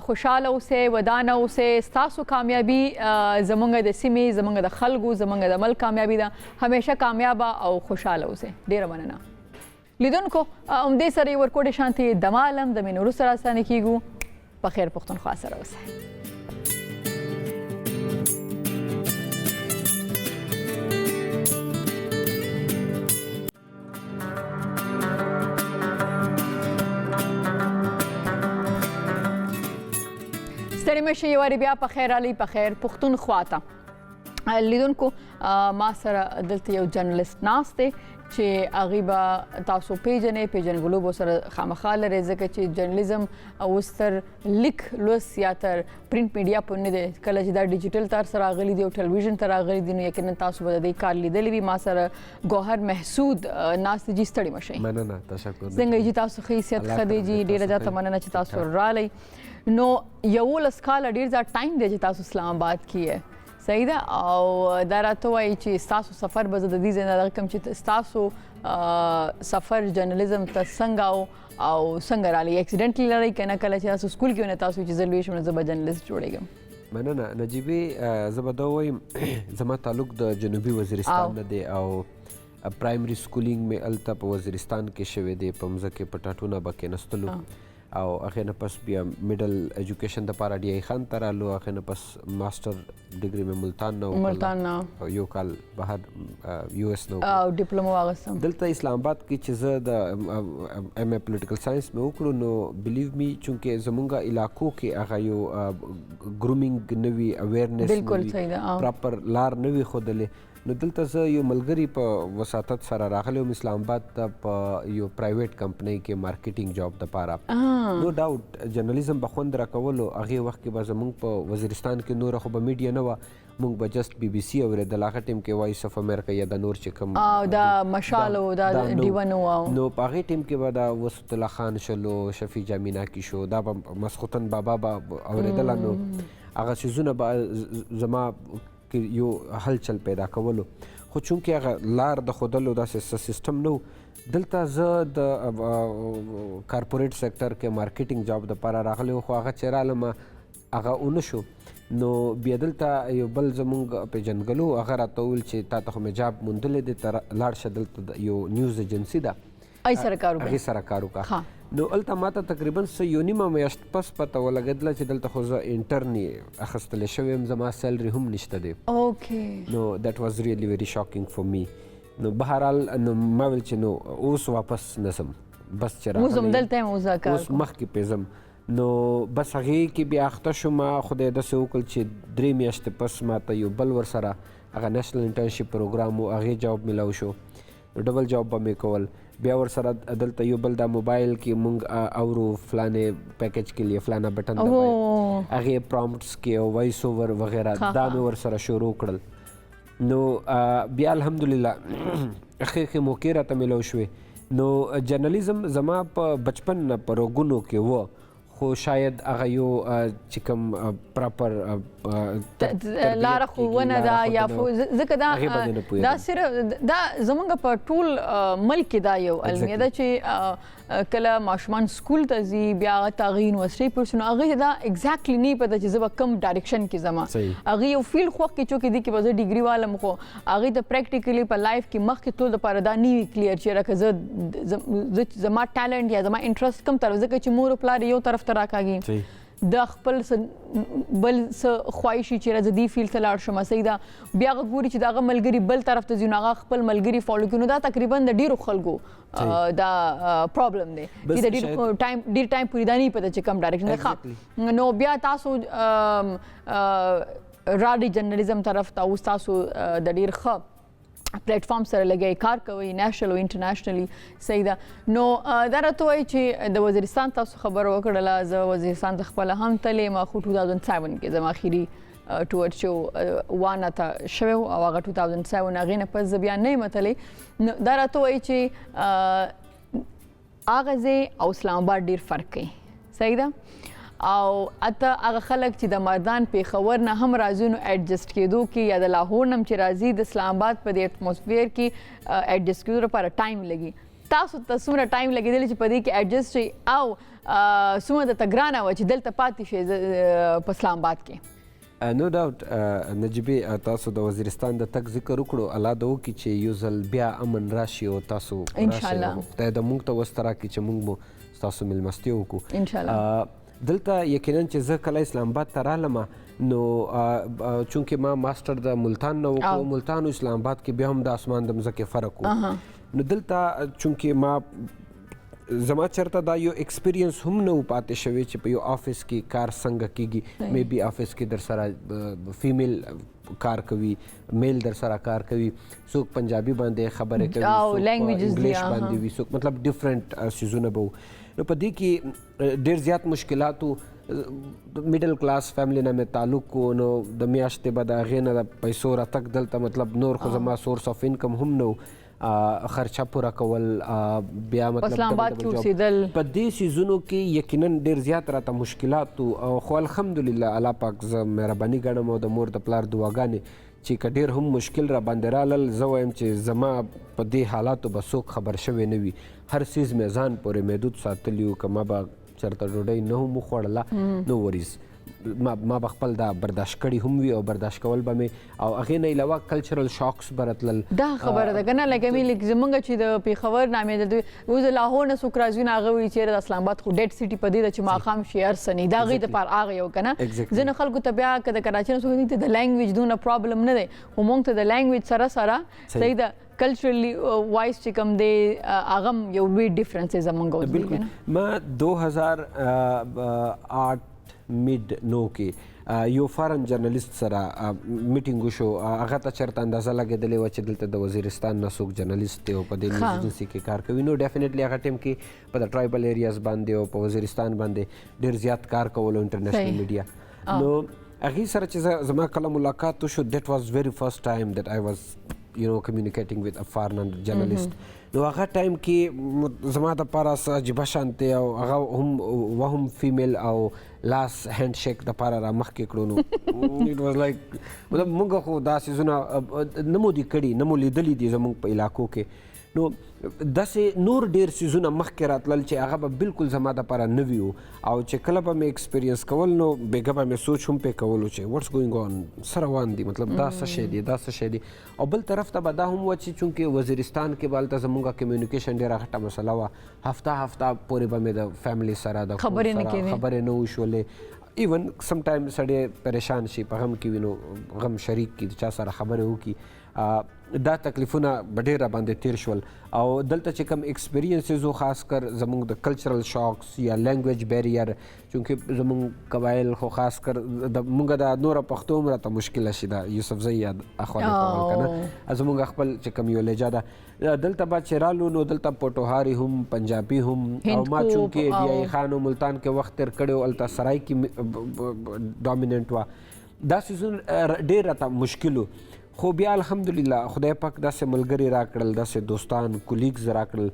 خوشاله اوسئ ودانه اوسئ ستاسو کامیابي زموږ د سیمې زموږ د خلکو زموږ د ملک کامیابي ده همیشه کامیابه او خوشاله اوسئ ډیره مننه لیدونکو همدې سره یې ورکوټې شانتې دمالم د مینې وروسته راستانه کیږو په خیر پښتونخوا سره اوسئ ستړي مشئ یو وارې بیا په خیر راغلی په خیر پښتونخوا ته لیدونکو ما سره دلته یو جرنلسټ ناست دی چې هغې به تاسو پیژنئ پیژنګلو به سره خامخا لرئ ځکه چې جرنلیزم اوس تر لیک لوست یا تر پرنټ میډیا پورې نه دی کله چې دا ډیجیټل ته سره راغلی دی او ټلویزیون ته راغلی دی نو یقینا تاسو به د دې کار لیدلی وي ما سره ګوهر محسود ناست جي ستړي مشئ مننه تشکر څنګه جي تاسو ښه حیثیت ښه دی جي ډېره زیاته مننه چې تاسو راغلی نو 11 کاله ډېر زیات ټایم دی چې تاسو اسلام آباد کې یې صحیح ده او دا راته وایي چې ستاسو سفر به زه د دې ځای نه دغه کوم چې ستاسو سفر جرنلیزم ته څنګه او څنګه راغلی اکسیډنټلی لرئ که نه کله چې تاسو سکول کې ونه تاسو چې زه لوی شم نو زه به جرنلیست جوړېږم مننه نجیبې زه به دا وایم زما تعلق د جنوبي وزیرستان نه دی او پرایمري سکولینګ مې هلته په وزیرستان کې شوی دی په مځکې په ټاټونه به کېنستلو او هغې نه پس بیا میډل ایجوکیشن دپاره ډي آی خان ته رالو هغې نه پس ماسټر ډګري مې ملتان نه وکړل یو کال بهر یو اس نه او ډیپلوما واغستم دلته اسلام آباد کې چې زه د ایم اے پولیټیکل ساينس مې وکړو نو بلیو می چونکې زمونږ علاقو کې هغه یو ګرومینګ نه وي اویرنس بالکل صحیح ده پراپر لار نه وي ښودلې نو دلته زه یو ملګري په وساطت سره راغلی وم اسلام آباد ته په یو پرایویټ کمپنۍ کې مارکیټینګ جاب دپاره نو ډاوټ جرنلیزم به خوند راکولو هغې وخت کې به زموږ په وزیرستان کې نوره خو به میډیا نه وه موږ به جسټ بي بي سي اورېدل هغه ټیم کې وایس اف امریکا یا د نور چې کوم دا مشال او دا ډیوه نو نو په هغې ټیم کې به دا وسط الله خان شلو شفیع جامیناکي شو دا به مسخوتن بابا به اورېدله نو هغه څیزونه به زما یو هلچل پیدا کولو خو چونکې هغه لار د ښودلو داسې سیستم نه و دلته زه د کارپوریټ سیکټر کې مارکیټینګ جاب دپاره راغلی و خو هغه چې رالم هغه ونه شو نو بیا دلته یو بل زمونږ پیژنګلو هغه راته وویل چې تا ته خو مې جاب موندلی دی ته لاړ شه دلته یو نیوز ایجنسي ده هغې سره کار وکړه نو هلته ماته تقریبا یو نیمه میاشت پس پته ولګېدله چې دلته خو زه انټرن اخیستلی شوی یم زما سیلري هم نشته دی نو دیټ واز ریلی ویری شاکینګ فور می نو بهرحال نو ما ویل چې نو اوس واپس نه ځم بس چې اوس مخکې پې ځم نو بس هغې کې بیا اخته شوم خدای داسې وکړل چې 3 میاشتې پس ماته یو بل ورسره هغه نیشنل انټرنشپ پروګرام و هغې جواب میلاو شو ډبل جواب به مې کول بیا ورسره دلته یو بل دا موبایل کې مونږ اورو فلانې پیکیج کې لیے فلانا بټن دبای هغې پرامپټس کې او وایس اوور وغیره دا مې ورسره شروع کړل نو بیا الحمدلله ښې موقع راته میلاو شوې نو جرنلیزم زما په بچپن نه په رګونو کې و خو شاید هغه یو چې کوم پراپر لاره ښوونه ده یا ځکه دا صرف دا زموږ په ټول ملک کې دا یو المیه ده چې کله ماشومان سکول ته ځي بیا هغه ته هغه یونیورسټۍ پوسټ نو هغې ته دا اګزیکټلي نه پته چې زه به کوم ډایرکشن کې ځم هغې یو فیلډ خوښ کې چونکې دي کې به زه ډیګري والم خو هغې ته پریکټیکلي په لایف کې مخکې تلو دپاره دا نه وي کلیر چې راکه زما ټیلنټ یا زما انټرسټ کوم طرف ځکه چې مور او پلار یو طرف ته راکاږي د خپل بل څه خواهشي چې راځه دې فیلډ ته لاړ شم صحیح ده بیا هغه ګوري چې د هغه ملګري بل طرف ته ځي نو هغه خپل ملګري فالو کوي نو دا تقریبا د ډېرو خلکو دا پرابلم دی چې د ډېر ټایم پورې دا نه پته چې کوم ډایرکشن دی نو بیا تاسو راډي جرنلیزم طرف ته اوس تاسو د ډېر ښه پلیټ فارم سره لګي کار کوي نېشنل او انټرنیشنلی صحیح ده نو دا راته وایي چې د وزیرستان تاسو خبره وکړله زه وزیرستان ته خپله هم تللی ما خو 2007 کې زما اخري ټور چې وانه ته شوی او هغه 2007 هغې نه پس زه بیا نه یم تللی نو دا راته وایي چې هغه ځای او اسلام آباد ډېر فرق کوي صحیح ده او اته هغه خلک چې د مردان پیښور نه هم راځي نو ایډجسټ کېدو کې یا د لاهور نه چې راځي د اسلام آباد په دې اټموسفیر کې ایډجسټ کېدو لپاره ټایم لګي تاسو ته څومره ټایم لګېدلی چې په دې کې ایډجسټ شئ او څومره درته ګرانه وه چې دلته پاتې شئ په اسلام آباد کې؟ نو ډاوټ نجیبي تاسو د وزیرستان د تګ ذکر وکړو، الله دې وکړي چې یو ځل بیا امن راشي او تاسو انشاءالله خدای دې موږ ته وس راکړي چې موږ مو ستاسو میلمستیا وکړو انشاءالله. دلته یقینا چې زه کله اسلام آباد ته رالم نو چونکې ما ماسټر د ملتان نه وکړو، ملتان او اسلام آباد کې بیا هم د اسمان د مځکې فرق و. نو دلته چونکې ما زما چېرته دا یو ایکسپیرینس هم نه و پاتې شوی چې په یو آفس کې کار څنګه کیږي. می بي آفس کې در سره فیمیل کار کوي، میل در سره کار کوي، څوک پنجابي باندې خبرې کوي، څوک انګلیش باندې وي، څوک مطلب ډفرنٹ سیزونه به و. نو په دې کې ډېر زیات مشکلاتو میډل کلاس فیملی نه مې تعلق و، نو د میاشتې به د هغې نه د پیسو راتګ دلته مطلب نور خو زما سورس اف انکم هم نه و، خرچه پوره کول، بیا مطلب اسلام آباد کې اوسېدل، په دې سیزونو کې یقینا ډېر زیات راته مشکلات و. خو الحمدلله الله پاک زه مهرباني ګڼم او د مور د پلار دعاګانې چې که ډېر هم مشکل را باندې رالل، زه وایم چې زما په دې حالاتو به څوک خبر شوی نه وي. هر څیز مې ځان پورې محدود ساتلی و، که ما به چېرته ډوډۍ نه هم وخوړله نو وریز ما به خپل دا برداشت کړي هم وي او برداشت کول به مې، او هغې نه علاوه کلچرل شاکس به راتلل. دا خبره ده که نه لکه مې زمونږ چې د پېښور نامې د اوس د لاهور نه څوک راځي نو هغه وایي چېرې د اسلام آباد خو ډېډ سټي په دې ده چې ماښام شي هر څه نه، د هغې دپاره هغه یو که نه. ځینو خلکو ته بیا که د کراچۍ نه څوک دي ته د لینګویج دونه پرابلم نه دی، خو مونږ ته د لینګویج سره سره صحیح ده کلچرلی وایس چې کوم دی هغه هم یو لوی ډفرنس دی زمونږ اوس دی که نه. ما 2008 میډ 9 کې یو فارن جرنلیست سره میټینګ وشو، هغه ته چېرته اندازه لګېدلې وه چې دلته د وزیرستان نه څوک جرنلیست دی او په دې نیوز ایجنسي کې کار کوي. نو ډیفینیټلی هغه ټایم کې په د ټرایبل ایریاز باندې او په وزیرستان باندې ډېر زیات کار کولو انټرنیشنل میډیا. نو هغې سره چې زما کله ملاقات وشو، دیٹ واز ویری فرسٹ ټایم دیٹ آی واز communicating with a foreign journalist. نو هغه ټایم کې زما دپاره څه عجیبه شانتې او هغه هم فیمیل او لاس هینډ شیک دپاره را مخکې کړو. نو اټ واز لایک مطلب موږ خو دا څیزونه نه مو دي کړي، نه مو لیدلي دي زموږ په علاقو کې. نو داسې نور ډېر څیزونه مخکې راتلل چې هغه به بالکل زما دپاره نوي وو، او چې کله به مې ایکسپیرینس کول نو بیګه به مې سوچ هم پې کولو چې واټس ګوینګ آن، څه روان دي، مطلب دا څه شی دی، دا څه شی دی. او بل طرف ته به دا هم وه چې چونکې وزیرستان کې به هلته زموږ کمیونیکیشن ډېره غټه مسله وه، هفته پورې به مې د فیملی سره د خبرې نه وشولې. ایون سم ټایم سړی پریشان شي، په غم کې وي نو غم شریک کړي، د چا سره خبرې وکړي. دا تکلیفونه به ډېر را باندې تیر شول. او دلته چې کوم ایکسپیرینسز و خاص کر زموږ د کلچرل شاکس یا لینګویج بیریر، چونکې زموږ قبایل خو خاص کر موږ د نوره پښتو هم راته مشکله شي، د یوسفزۍ یا اخواني کول که نه زموږ خپل چې کوم یو لهجه ده. دلته به چې رالو نو دلته پوټوهاري هم، پنجابي هم، او ما چونکې ډیایي خان او ملتان کې وخت تېر کړی و، هلته سرای کې ډامیننټ وه، دا څیزونه ډېر راته مشکل و. خو بیا الحمدلله خدای پاک داسې ملګري راکړل، داسې دوستان کولیګز راکړل،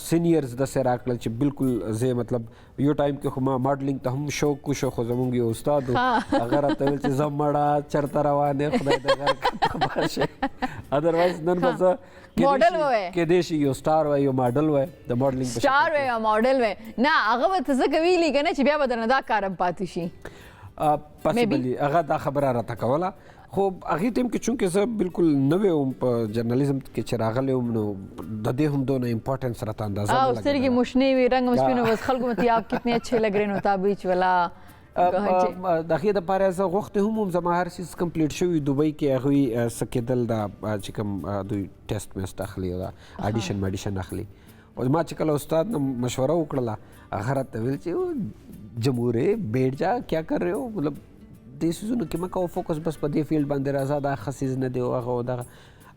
سینیرز داسې راکړل چې بالکل زه مطلب یو ټایم کې خو ما ماډلینګ ته هم شوق وشو، خو زموږ یو استاد و هغه راته ویل چې زه مړه چېرته روان یم، خدای د غر کته باشه، ادروایز نن به زه کېدای شي یو سټار وای، یو ماډل وای، د ماډلینګ سټار وای یا ماډل وای. نه هغه به ته ځکه ویلي که نه چې بیا به درنه دا کار هم پاتې شي، پاسبلی هغه دا خبره راته کوله. خو هغې ټایم کې چونکې زه بالکل نوی وم په جرنالیزم کې چې راغلی وم، نو د دې هم دونه امپورټنس راته اندازه نه لګېدله. سترګې مو شنې وي، رنګ مو سپین و، بس خلکو مې آپ کتنے اچھے لگ رہے نو تابیچ والا. د هغې دپاره زه غوښتې هم زما هر څیز کمپلیټ شوي. دوبۍ کې هغوی څه کېدل دا چې کوم دوی ټیسټ میسټ اخلي او دا اډیشن اخلي. او ما چې کله استاد نه مشوره وکړله هغه راته ویل چې جمهورې بیټ جا کیا کر رہے ہو، مطلب دې څیزونو کې مه کوه فوکس، بس په دې فیلډ باندې راځه، دا ښه څیز نه دی او هغه او دغه.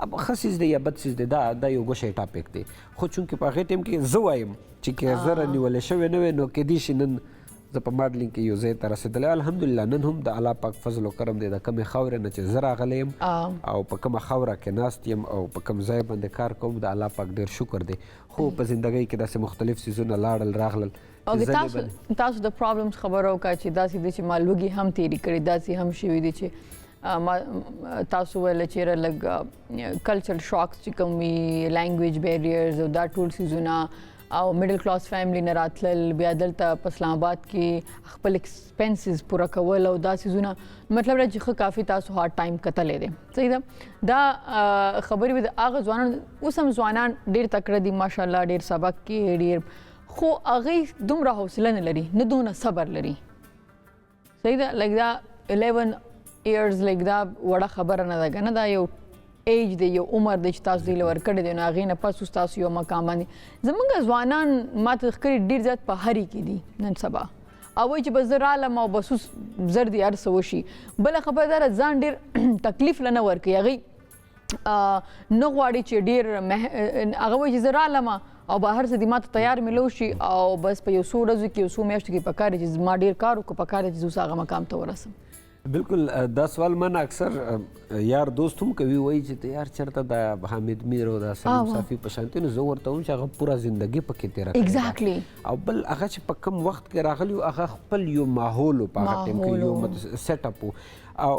اب ښه څیز دی یا بد څیز دی دا یو ګوښی ټاپک دی. خو چونکې په هغې ټایم کې زه وایم چې که زه رانیولی شوی نه وی نو کیدای شي نن زه په ماډلینګ کې یو ځای ته رسېدلی. الحمدلله نن هم د الله پاک فضل و کرم دی، د کمې خاورې نه چې زه راغلی یم او په کومه خاوره کې ناست یم او په کوم ځای باندې کار کوم، د الله پاک ډېر شکر دی. خو په زندګۍ کې داسې مختلف څیزونه لاړل راغلل. او تاسو د پرابلمز خبره وکړه چې داسې دي چې ما لوږې هم تېرې کړې، داسې هم شوي دي چې تاسو ویل چې لږ کلچرل شاکس چې کوم وي لینګویج بیریرز او دا ټول سیزونه او میډل کلاس فیملی نه راتلل بیا دلته په اسلام آباد کې خپل ایکسپنسز پوره کول او دا سیزونه مطلب راځي خو کافي تاسو هارد ټایم کتلې دي صحیح ده دا خبرې د هغه ځوانان اوس هم ځوانان ډېر تکړه دي ماشاءالله ډېر سبق کې ډېر خو هغه دومره حوصله نه لري نه دونه صبر لري صحیح ده لکه دا 11 ایئرز لکه دا وړه خبره نه ده کنه دا یو ایج دی یو عمر دی چې تاسو دی لور کړی دی نو هغې نه پس تاسو یو مقام باندې زمونږ ځوانان ماته ښکاري ډېر زیات په هري کې دي نن سبا او وایي چې بس زه رالم او بس اوس زر دي هر څه وشي بله خبره دا ده ځان ډېر تکلیف له نه ورکوي هغې نه غواړي چې ډېر هغه وایي چې زه رالم او بهر څه دي ماته تیار ملو شي او بس په یو څو ورځو کې یو څو میاشتو کې پکار دی چې ما ډېر کار وکړو پکار دی چې زه اوس هغه مقام ته ورسم بالکل دا سوال من اکثر یار دوست هم کوي وایي چې ته یار چېرته د حامد میر او د سلیم صافي په شانتي نو زه ورته وایم چې هغه پوره زندګي پکې تېره کړې ایگزیکټلی او بل هغه چې په کم وخت کې راغلی هغه خپل یو ماحول په هغه ټایم کې یو سیټ اپ او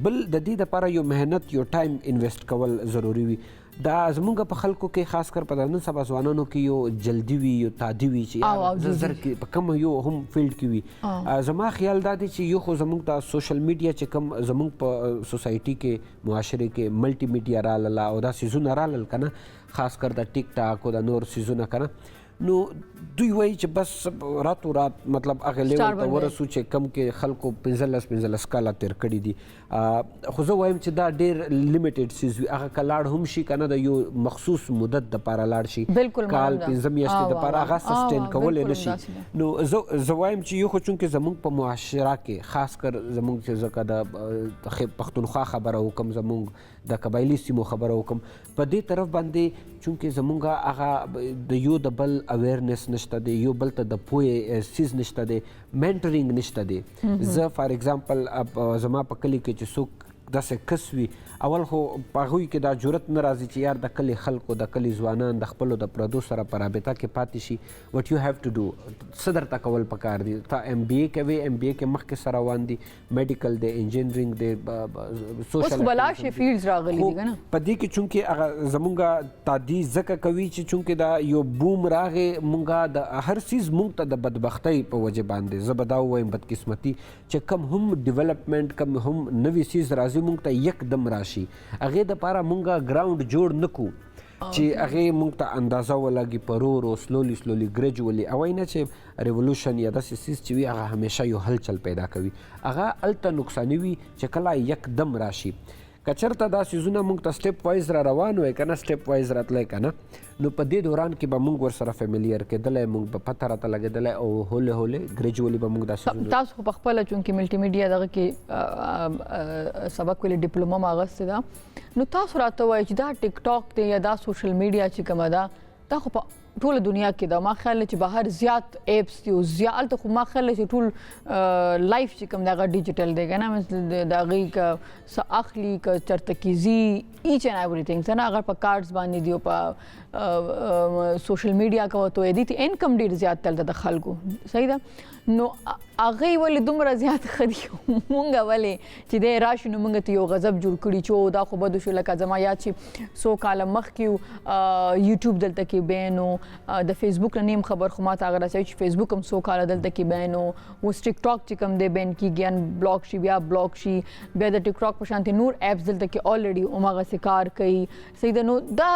بل د دې دپاره یو محنت یو ټایم انویسټ کول ضروري وي دا زمونږ په خلکو کې خاص کر په نن سبا ځوانانو کې یو جلدي وي یو تادي وي چې زه زر کې په کوم یو هم فیلډ کې وي زما خیال دا دی چې یو خو زمونږ د سوشل میډیا چې کوم زمونږ په سوسایټي کې معاشره کې ملټي میډیا رالاله او دا سیزونه رالل که نه خاص کر د ټیک ټاک او د نور سیزونه که نه نو دوی وایي چې بس راتو رات مطلب هغه لیول ته ورسو چې کم کې خلکو 15 کاله تېر کړي دي خو زه وایم چې دا ډېر لیمیټډ سیز وي هغه که لاړ هم شي که نه د یو مخصوص مدت دپاره لاړ شي کال 15 میاشتې دپاره هغه سسټین کولی نه شي نو زه وایم چې یو خو چونکې زمونږ په معاشره کې خاص کر زمونږ چې ځکه د پښتونخوا خبره وکړم زمونږ د قبایلي سیمو خبره وکړم په دې طرف باندې چونکې زمونږ هغه د یو د بل اویرنس نشته دی یو بل ته د پوهې سیز نشته دی مینټرینګ نشته دی زه فار ایگزامپل زما په کلي کې چې څوک داسې کس وي اول خو په هغوی کې دا جرت نه راځي چې یار د کلي خلکو د کلي ځوانان د خپلو د پردو سره په رابطه کې پاتې شي وټ یو هیو ټو ډو څه درته کول پکار دي ته ایم بی اے کوې ایم بی اے کې مخکې سره روان دي میډیکل دی انجینرینګ دی سوشل بلا شي فیلډز راغلي دي که نه په دې کې چونکې هغه زمونږ تادي ځکه کوي چې چونکې دا یو بوم راغې مونږه د هر څیز مونږ ته د بدبختۍ په وجه باندې زه به دا ووایم بدقسمتي چې کم هم ډیولپمنټ کم هم نوي څیز راځي مونږ ته یکدم راشي هغې دپاره مونږه ګراونډ جوړ نه کړو چې هغې مونږ ته اندازه ولګي په رو رو سلولي ګریجولي او نه چې ریولوشن یا داسې څیز چې وي هغه همیشه یو هلچل پیدا کوي هغه هلته نقصاني وي چې کله یکدم راشي که چېرته دا څیزونه مونږ ته سټیپ وایز را روان وی که نه سټیپ وایز راتلی که نه نو په دې دوران کې به مونږ ورسره فیملیر کېدلی مونږ به پته راته لګېدلی او هولې ګریجولي به مونږ دا څیزونه تاسو خو په خپله چونکې ملټي میډیا دغه کې سبق ویلې ډیپلوما م اغوستې ده نو تاسو راته وایئ چې دا ټیک ټاک دی یا دا سوشل میډیا چې کومه ده دا خو په ټوله دنیا کې ده ما خیال چې بهر زیات ایپس دي او هلته خو ما خیال چې ټول لایف چې کوم دی هغه ډیجیټل دی که نه د هغې که څه اخلي که چېرته کې ځي ایچ اینډ ایوریثینګ څه نه هغه په کارډز باندې دي او په سوشل میډیا که ورته وایي دي انکم ډېر زیات دلته د خلکو صحیح ده نو هغوی ولې دومره زیات ښه دي مونږ ولې چې دی راشي نو مونږ ته یو غضب جوړ کړي چې دا خو بد شو لکه زما یاد چې څو کاله مخکې یوټیوب دلته کې بین و د فیسبوک نه نیم خبر خو ماته هغه رسوي چې فیسبوک هم څو کاله دلته کې بین و اوس ټیک ټاک چې کوم دی بین کېږي ان بلاک شي بیا بلاک شي بیا د ټیک ټاک په شانتې نور ایپس دلته کې الریډي هماغسې کار کوي صحیح ده نو دا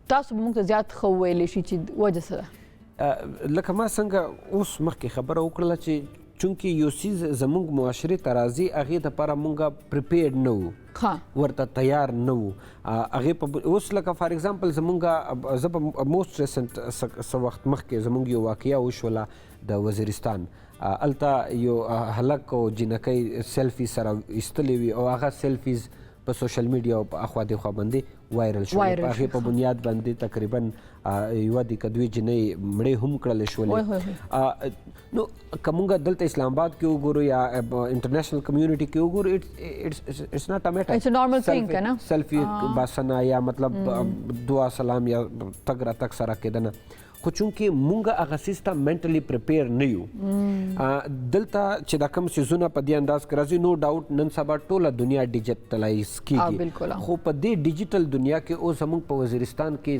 تاسو به مونږ ته زیات ښه وویلی شي چې وجه څه ده لکه ما څنګه اوس مخکې خبره وکړله چې چونکې یو څیز زموږ معاشرې ته راځي هغې دپاره مونږ پریپیرډ نه وو ورته تیار نه وو هغې په اوس لکه فار ایگزامپل زمونږ زه به موسٹ ریسنټ څه وخت مخکې زمونږ یو واقعه وشوله د وزیرستان هلته یو هلک او جینکۍ سیلفي سره ایستلې وي او هغه سیلفیز په سوشل میډیا او په اخوا دېخوا باندې وایرل شول په هغې په بنیاد باندې تقریبا یوه د که دوې جینۍ مړې هم کړلې شولې نو که مونږ دلته اسلام آباد کې وګورو یا انټرنیشنل کمیونټي کې وګورو اټس ناټ ا میټر سیلفي باسنه یا مطلب دعا سلام یا تګ راتګ سره کېدنه خو چونکې مونږ هغه څیز ته منټلی پریپیر نه یو دلته چې دا کوم څیزونه په دې انداز کې راځي نو ډاوټ نن سبا ټوله دنیا ډیجیټلایز کیږي خو په دې ډیجیټل دنیا کې اوس زموږ په وزیرستان کې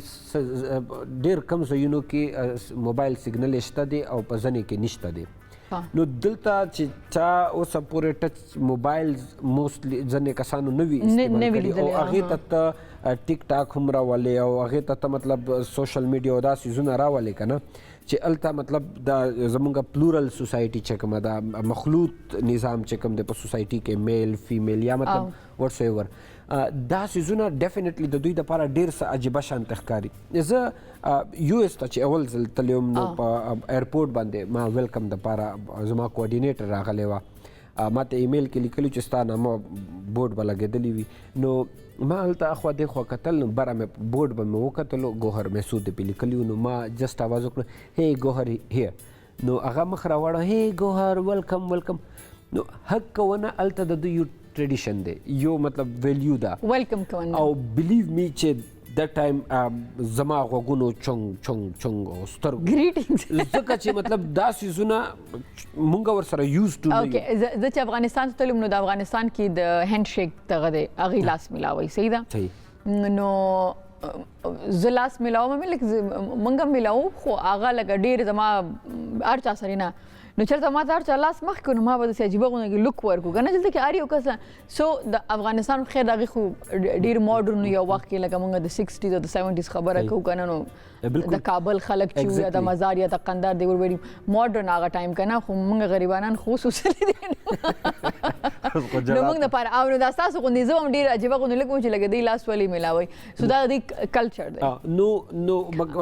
ډېر کم ځایونو کې موبایل سیګنل شته دی او په ځینې کې نشته دی نو دلته چې چا اوسه پورې ټچ موبایل موستلی ځینې کسانو نه وي استعمال کړي او هغې ته ټیک ټاک هم راولي او هغې ته مطلب سوشل میډیا او دا څیزونه راولي که نه چې هلته مطلب دا زمونږ پلورل سوسایټي چې کومه دا مخلوط نظام چې کوم دی په سوسایټي کې میل فیمیل یا مطلب وټس ایور دا څیزونه ډیفینیټلی د دوی دپاره ډېر څه عجیبه شانته ښکاري زه یو اس ته چې اول ځل تللی وم نو په ایرپورټ باندې ما ویلکم دپاره زما کوارډینیټر راغلی وه ما ته ایمیل کې لیکلي چې ستا نامه بورډ به لګېدلی وي نو ما هلته اخوا دېخوا کتل نو بره مې بورډ به مې وکتلو ګوهر محسود پې لیکلي وو نو ما جسټ آواز وکړه هی ګوهر هیر نو هغه مخ راوړه هی ګوهر ویلکم ویلکم نو حق کوونه هلته د دوی یو ټریډیشن دی یو مطلب ویلیو ده ویلکم کوونه او بلیو می چې د ټایم زما غوږونو چونګ چونګ چونګ او سترګو ګریټینګز ځکه چې مطلب دا څیزونه مونږ ورسره یوز ټو اوکې زه چې افغانستان ته تلم نو د افغانستان کې د هینډ شیک دغه دی هغې لاس میلاوئ صحیح ده نو زه لاس میلاوم مې لږ مونږ هم میلاوو خو هغه لکه ډېر زما هر چا سره نه نو چېرته ما ته هر چا لاس مخکې کړو نو ما به داسې عجیبه غوندې لوک ورکړو که نه دلته کې هر یو کس سو د افغانستان خیر هغې خو ډېر ماډرن یو وخت کې لکه مونږ د 60s او د 70s خبره کوو که نه نو د کابل خلک چې یا د مزار یا د قندار دی ور ماډرن هغه ټایم که نه خو مونږ غریبانان خو سوسلي دي نو موږ دپاره او نو دا ستاسو غوندې زه هم ډېر عجیبه غوندې لږ وم چې لکه دوی لاس ولې میلاوئ سو دا د دوی کلچر دی نو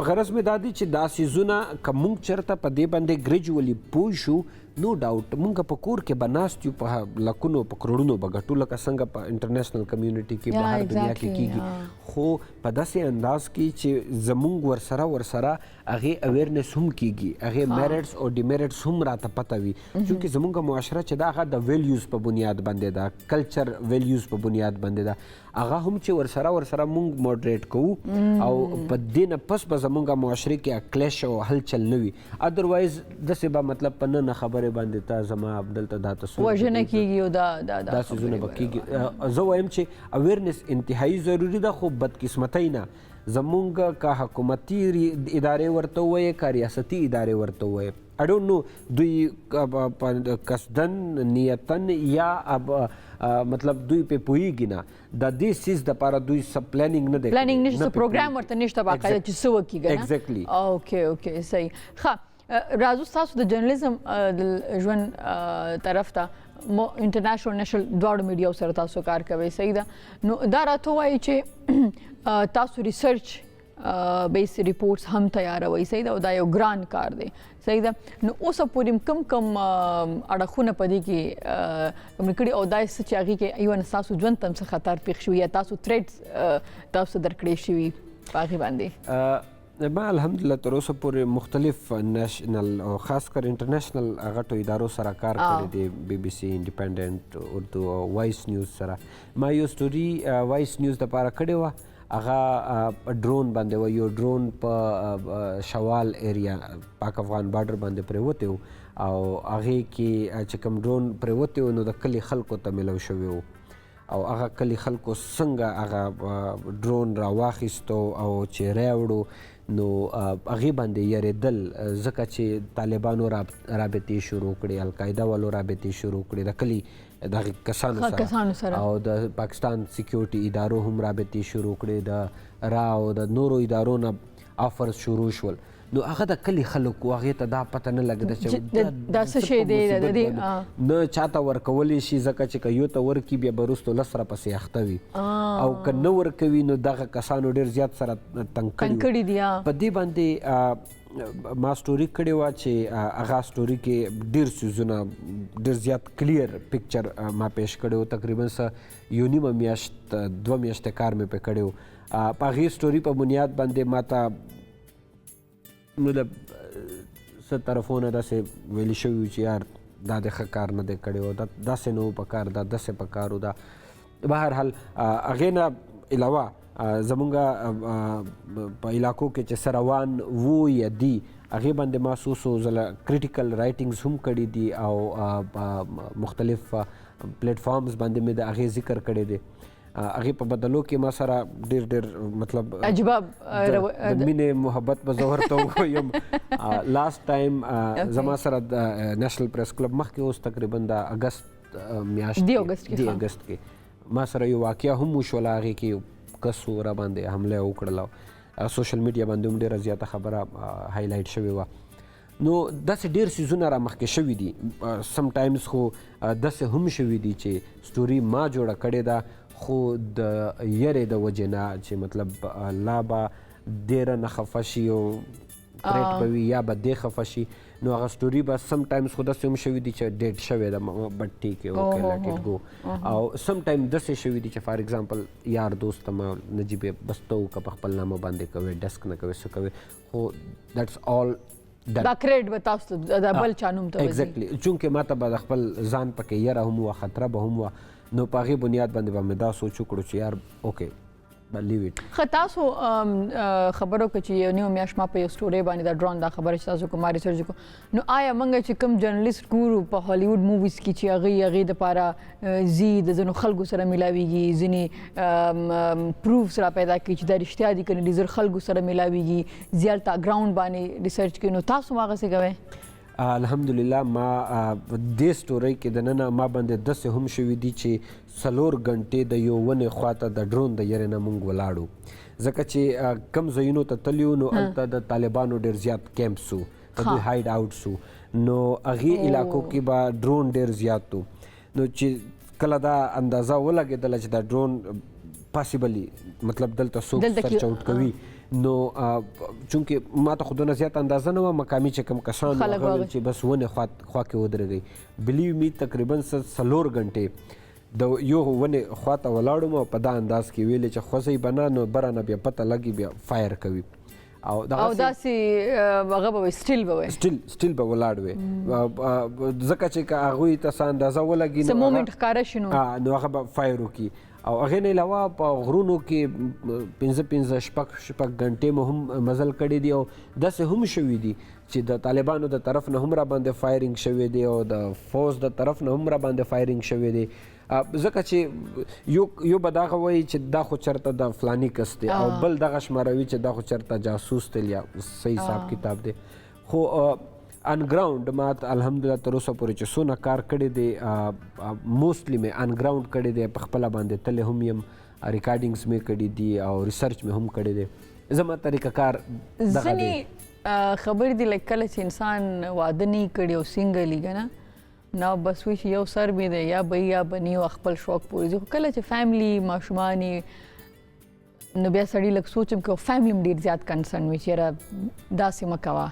غرض مې دا دی چې دا څیزونه که موږ چېرته په دې باندې ګریجولي پوه شو نو ډاوټ مونږ په کور کې به ناست یو په لکونو په کروڑونو به ګټو لکه څنګه په انټرنیشنل کمیونټي کې بهر دنیا کې کیږي خو په داسې انداز کې چې زمونږ ورسره هغې اویرنس هم کیږي هغې میرټس او ډیمیرټس هم راته پته وي چونکې زمونږ معاشره چې دا هغه د ویلیوز په بنیاد باندې ده کلچر ویلیوز په بنیاد باندې ده هغه هم چې ورسره مونږ موډریټ کوو او په دې نه پس به زمونږ معاشرې کې کلیش او هلچل نه وي ادروایز داسې به مطلب په نه خبرې باندې تا زما دلته دا تصور وژنه کیږي او دا څیزونه به کیږي زه وایم چې اویرنس انتهایی ضروري ده خو بدقسمتۍ نه زمونږ که حکومتي ادارې ورته ووایې که ریاستي ادارې ورته ووایې I don't know دوی قصدن نیتن یا مطلب دوی په پوهیږي نه د دې سیز دپاره دوی سب پلانینګ نه دی پلانینګ نشته پروګرام ورته نشته باقاعده چې څه وکړي که نه ایگزیکټلی اوکې صحیح ښه راځو ستاسو د جرنالیزم د ژوند طرف ته انټرنیشنل نیشنل دواړو میډیاو سره تاسو کار کوئ صحیح ده نو دا راته وایي چې تاسو ریسرچ بیس ریپورټس هم تیاروي صحیح ده او دا یو ګران کار دی صحیح ده نو اوسه پورې کم اړخونه په دې کې کوم کړي او دا څه چې هغې کې ایون ستاسو ژوند ته هم څه خطر پېښ شوي یا تاسو تھریټس تاسو درکړې شوي په هغې باندې ما الحمدلله تر اوسه پورې مختلف نېشنل او خاص کر انټرنیشنل غټو ادارو سره کار کړی دی بی بی سی انډیپینډنټ اردو او وایس نیوز سره ما یو سټوري وایس نیوز دپاره کړې وه هغه ډرون باندې و یو ډرون په شوال ایریا پاک افغان بارډر باندې پرېوتی و او هغې کې چې کوم ډرون پرېوتی و نو د کلي خلکو ته میلو شوی و او هغه کلي خلکو څنګه هغه ډرون راواخیستو او چې راوړو نو هغې باندې یریدل ځکه چې طالبانو رابطې شروع کړې القاعده والو رابطې شروع کړې د کلي دغه کسانو سره او د پاکستان سکیورټي ادارو هم رابطې شروع کړې د را او د نورو ادارو نه آفرز شروع شول نو هغه د کلي خلکو هغې ته دا پته نه لګېده چې دا څه شی دی نه چاته ورکولی شي ځکه چې که یو ته ورکړي بیا به وروستو لس راپسې اخته وي او که نه ورکوي نو دغه کسانو ډېر زیات سره تنګ کړي دي په دې باندې ما سټوري کړې وه چې هغه سټوري کې ډېر څیزونه ډېر زیات کلیر پکچر ما پیش کړی و تقریبا یو نیمه میاشت 2 میاشتې کار مې پې کړی و په هغې سټوري په بنیاد باندې ما ته مطلب څه طرفونه داسې ویلي شوي وي چې یار دا د ښه کار نه دی کړی و داسې نه و په کار دا داسې په کار و دا بهرحال هغې نه علاوه زمونږ په علاقو کې چې سروان وو یا دی هغې باندې ما څو ځله کریټیکل رایټینګز هم کړي دي او مختلف پلیټ فارمز باندې مې د هغې ذکر کړی دی. هغې په بدلو کې ما سره ډېر مطلب عجیبه د مینې محبت به زه ورته ووایم. لاست ټایم زما سره د نیشنل پریس کلب مخکې اوس تقریبا د اګست میاشت کې ما سره یو واقعه هم وشوله. هغې کې یو کس را باندې حمله وکړله. سوشل میډیا باندې هم ډېره زیاته خبره هایلایټ شوې وه. نو داسې ډېر څیزونه را مخکې شوي دي. سم ټایمز خو داسې هم شوي دي چې سټوري ما جوړه کړې ده خو د یرې د وجې نه چې مطلب لا به ډېره نه خفه شي او پریټ به وي یا به دې خفه شي. نو هغه سټوري به سم ټایمز خو داسې هم شوي دي چې ډیټ شوی ده بټ ټیک اوکې لیټ اټ گو. او سم ټایم داسې شوي دي چې فار ایگزامپل یار دوست ته ما نجیب بس ته وکړه په خپل نامه باندې کوې ډسک نه کوې څه کوې خو دیټس آل دا کریډ به تاسو ته د بل چا نوم ته وځي. ایگزیکټلی چونکې ما ته به د خپل ځان پکې یره هم وه خطره به هم وه. نو په هغې بنیاد باندې به مې دا سوچ وکړو چې یار اوکې لیو اټ. ښه تاسو خبرو کې چې یو نیو میاشت ما په یو سټوري باندې دا ډرون دا خبره چې تاسو کوم ریسرچ کو نو آیا موږ چې کوم جرنالست ګورو په هالیوډ موویز کې چې هغې دپاره زی د ځینو خلکو سره میلاویږي ځینې پروفس را پیدا کوي چې دا رښتیا دي که نه دي زر خلکو سره میلاویږي زیالته ګراوند باندې ریسرچ کوي. نو تاسو هم هغسې کوئ؟ الحمدلله ما دې سټورۍ کې دننه ما باندې داسې هم شوي دي چې 4 غنټې د یو ونې خواته د ډرون د یرې نه موږ ولاړو ځکه چې کم ځایونو ته تللي وو نو هلته د طالبانو ډېر زیات کیمپس وو د دوی هایډ آوټس وو. نو هغې علاقو کې به ډرون ډېر زیات وو. نو چې کله دا اندازه ولګېدله چې دا ډرون پاسیبلی مطلب دلته څوک سرچ آوټ کوي نو چونکې ما ته خو دونه زیات اندازه نه وه مقامي چې کوم کسان راغلل چې بس ونې خوا کې ودرېږئ. بلیو می تقریبا 4 غنټې د یو ونې خواته ولاړم او په دا انداز کې ویلې چې خوځئ به نه نو بره نه بیا پته لګي بیا فایر کوي او داسې هغه به وي سټیل به وي سټیل به ولاړ وي ځکه چې که هغوی ته څه اندازه ولګي څه مومنټ ښکاره شي نو هغه به فایر وکړي. او هغې نه علاوه په غرونو کې 5 شپږ غنټې مو هم مزل کړی دي او داسې هم شوي دي چې د طالبانو د طرف نه هم را باندې فایرینګ شوی دی او د فوز د طرف نه هم را باندې فایرینګ شوی دی. ځکه چې یو به دغه وایي چې دا خو چېرته د فلاني کس دی او بل دغه شماروي چې دا خو چېرته جاسوس دی یا صحیح حساب کتاب دی. خو انګراوند ما الحمدلله تر اوسه پورې چې څونه کار کړی دی موسټلی مې انګراوند کړی دی په خپله باندې تللی هم یم ریکارډینګز مې کړي دي او ریسرچ مې هم کړی دی. زما طریقه کار دغه دی. خبرې دي لکه کله چې انسان واده نه کړي او سینګل وي که نه نو بس وایي چې یو سر مې دی یا به یا به نه او خپل شوق پورې ځي. خو کله چې فیملی ماشومان نو بیا سړي لږ سوچم که فیملی هم ډېر زیات کنسرن وي چې یاره داسې مه کوه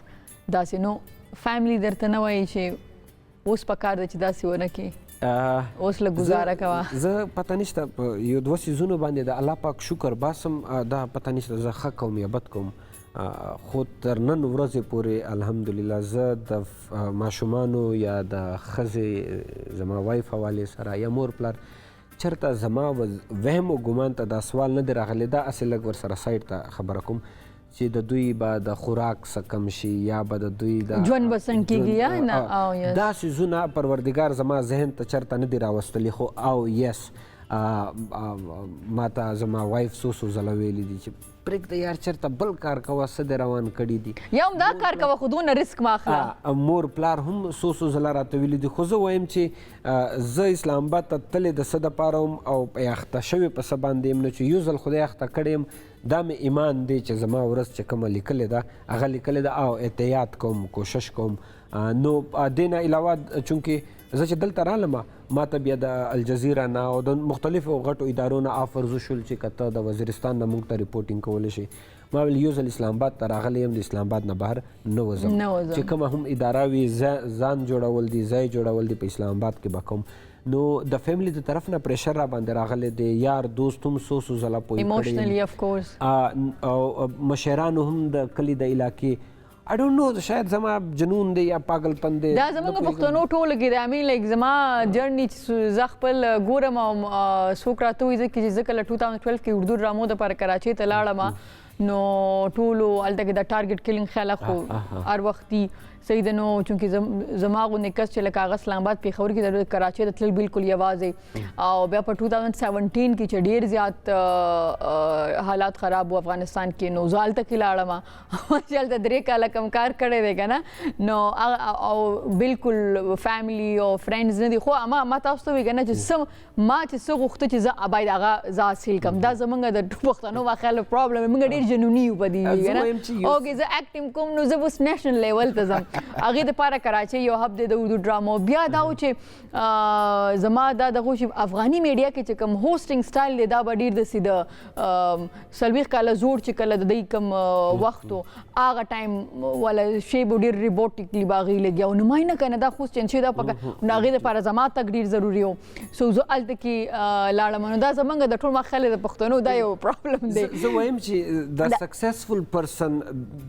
داسې نو فیملی درته نه وایي چې اوس پکار ده چې داسې ونه کړې اوس لږ گزاره کوه. زه پته نشته یو 2 څیزونو باندې د الله پاک شکر باسم دا پته نشته زه ښه کوم یا بد کوم خو تر نن ورځې پورې الحمدلله زه د ماشومانو یا د ښځې زما وایف حوالې سره یا مور پلار چېرته زما وهم و ګمان ته دا سوال نه دی راغلی. دا هسې لږ ورسره سایډ ته خبره کوم چې د دوی به د خوراک څه کم شي یا به د دوی د ژوند به څنګه کېږي یا نه دا څیزونه پروردګار زما ذهن ته چېرته نه دي راوستلي. خو او یس ما ته زما وایف څو ځله ویلي دي چې پرېږده یار چېرته بل کار کوه څه دې روان کړي دي یا هم دا کار کوه خو دونه ریسک مه اخله. مور پلار هم څو ځله راته ویلي دي خو زه وایم چې زه اسلام آباد ته تللی د څه دپاره وم او یخته شوې په څه باندې یم نه چې یو ځل خدای یخته کړی یم دا مې ایمان دی چې زما ورځ چې کومه لیکلې ده هغه لیکلې ده او احتیاط کوم کوشش کوم. نو دې نه علاوه چونکې زه چې دلته رالم ما ته بیا د الجزیره نه او د مختلفو غټو ادارو نه آفرز وشول چې که ته د وزیرستان نه موږ ته ریپورټینګ کولی شي. ما ویل یو ځل اسلام آباد ته راغلی یم د اسلام آباد نه بهر نه وځم چې کومه هم اداره وي ځان جوړول دي ځای جوړول دي په اسلام آباد کې به کوم. نو د فیملی د طرف نه پریشر را باندې راغلی دی یار دوست هم څو ځله پوه کړی او مشرانو هم د کلي د علاقې I don't know شاید زما جنون دی یا پاگلپن دی دا زمونږ پښتنو ټولو کې دی امین لایک زما جرنی زه خپل ګورم او څوک راته وایي چې زه کله 2012 کې اردو ډرامو دپاره کراچۍ ته لاړم نو ټولو هلته کې د ټارګټ کلینګ خیال خو هر وختي صحیح ده نو چونکې زما غوندې کس چې لکه هغه اسلام آباد پېښور کې د کراچۍ ته تلل بالکل یوازې او بیا په 2017 کې چې ډېر زیات حالات خراب وو افغانستان کې نو زه هلته کې لاړم چې هلته 3 کاله کم کار کړی دی که نه نو او بالکل فیملی او فرینډز نه دي خو ما تاسو ته وایي که نه چې ما چې څه غوښته چې زه باید هغه زه حاصل کړم دا زمونږ د پښتنو واخیل پرابلم موږ ډېر جنوني یو په دې که نه اوکې زه اکټینګ کوم نو زه اوس نیشنل لیول ته ځم هغې دپاره کراچۍ یو هب دی د اردو ډرامو بیا دا و چې زما دا دغه چې افغاني میډیا کې چې کوم هوسټینګ سټایل دی دا به ډېر داسې د 40 کاله زوړ چې کله د دوی کوم وخت و هغه ټایم والا شی به ډېر روبوټیکلی به هغې لګیا و نو ما یې نه که نه دا خو چینج شوي دا پکه نو هغې دپاره زما تګ ډېر ضروري و سو زه هلته کې لاړم نو دا زمونږ د ټول ما خیال د پښتنو دا یو پرابلم دی زه وایم چې د سکسسفل پرسن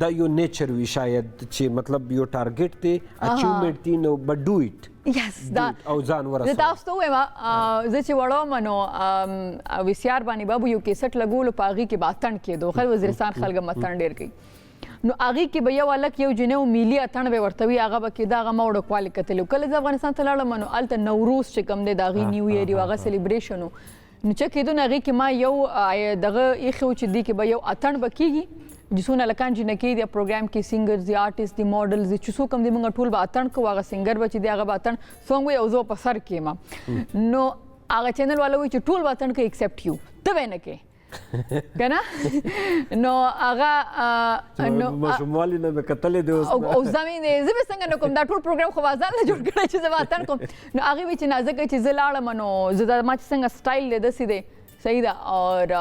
دا یو نیچر وي شاید چې مطلب یو ټارګټ دی اچیومنټ دی نو بټ ډو اټ یس دا او ځان ورسوه زه تاسو ته ووایم زه چې وړه وم نو وي سی آر باندې بابو یو کیسټ لګولو په هغې کې به اتڼ کېدو خیر وزیرستان خلک هم اتڼ ډېر کوي نو هغې کې به یو هلک یو جنۍ و ملي اتڼ به ورته وي هغه به کېده هغه ما وړوکوالې کتلي کله زه افغانستان ته لاړم نو هلته نوروز چې کوم دی د هغې نیو اییر یو هغه سیلیبریشن و نو چې کېدو نو هغې کې ما یو دغه ایښی و چې دې کې به یو اتڼ به کېږي جسونه لکان جنکې دی پروګرام کې سینګرز دی آرټیست دی ماډلز دی چې څوک هم دی موږ ټول به اتڼ کوو هغه سینګر به چې دی هغه به اتڼ سونګ وي او زه په سر کېږم نو هغه چینل والا وایي چې ټول به اتڼ کوي ایکسپټ یو ته به یې نه کوې که نه نو هغه ماشوموالي نه مې کتلی دی اوس او زه مې څنګه نه کوم دا ټول پروګرام خو ځان نه جوړ کړی چې زه به اتڼ کوم نو هغې وایي چې نازکه چې زه لاړم نو زه ما چې څنګه سټایل دی داسې دی صحیح ده اور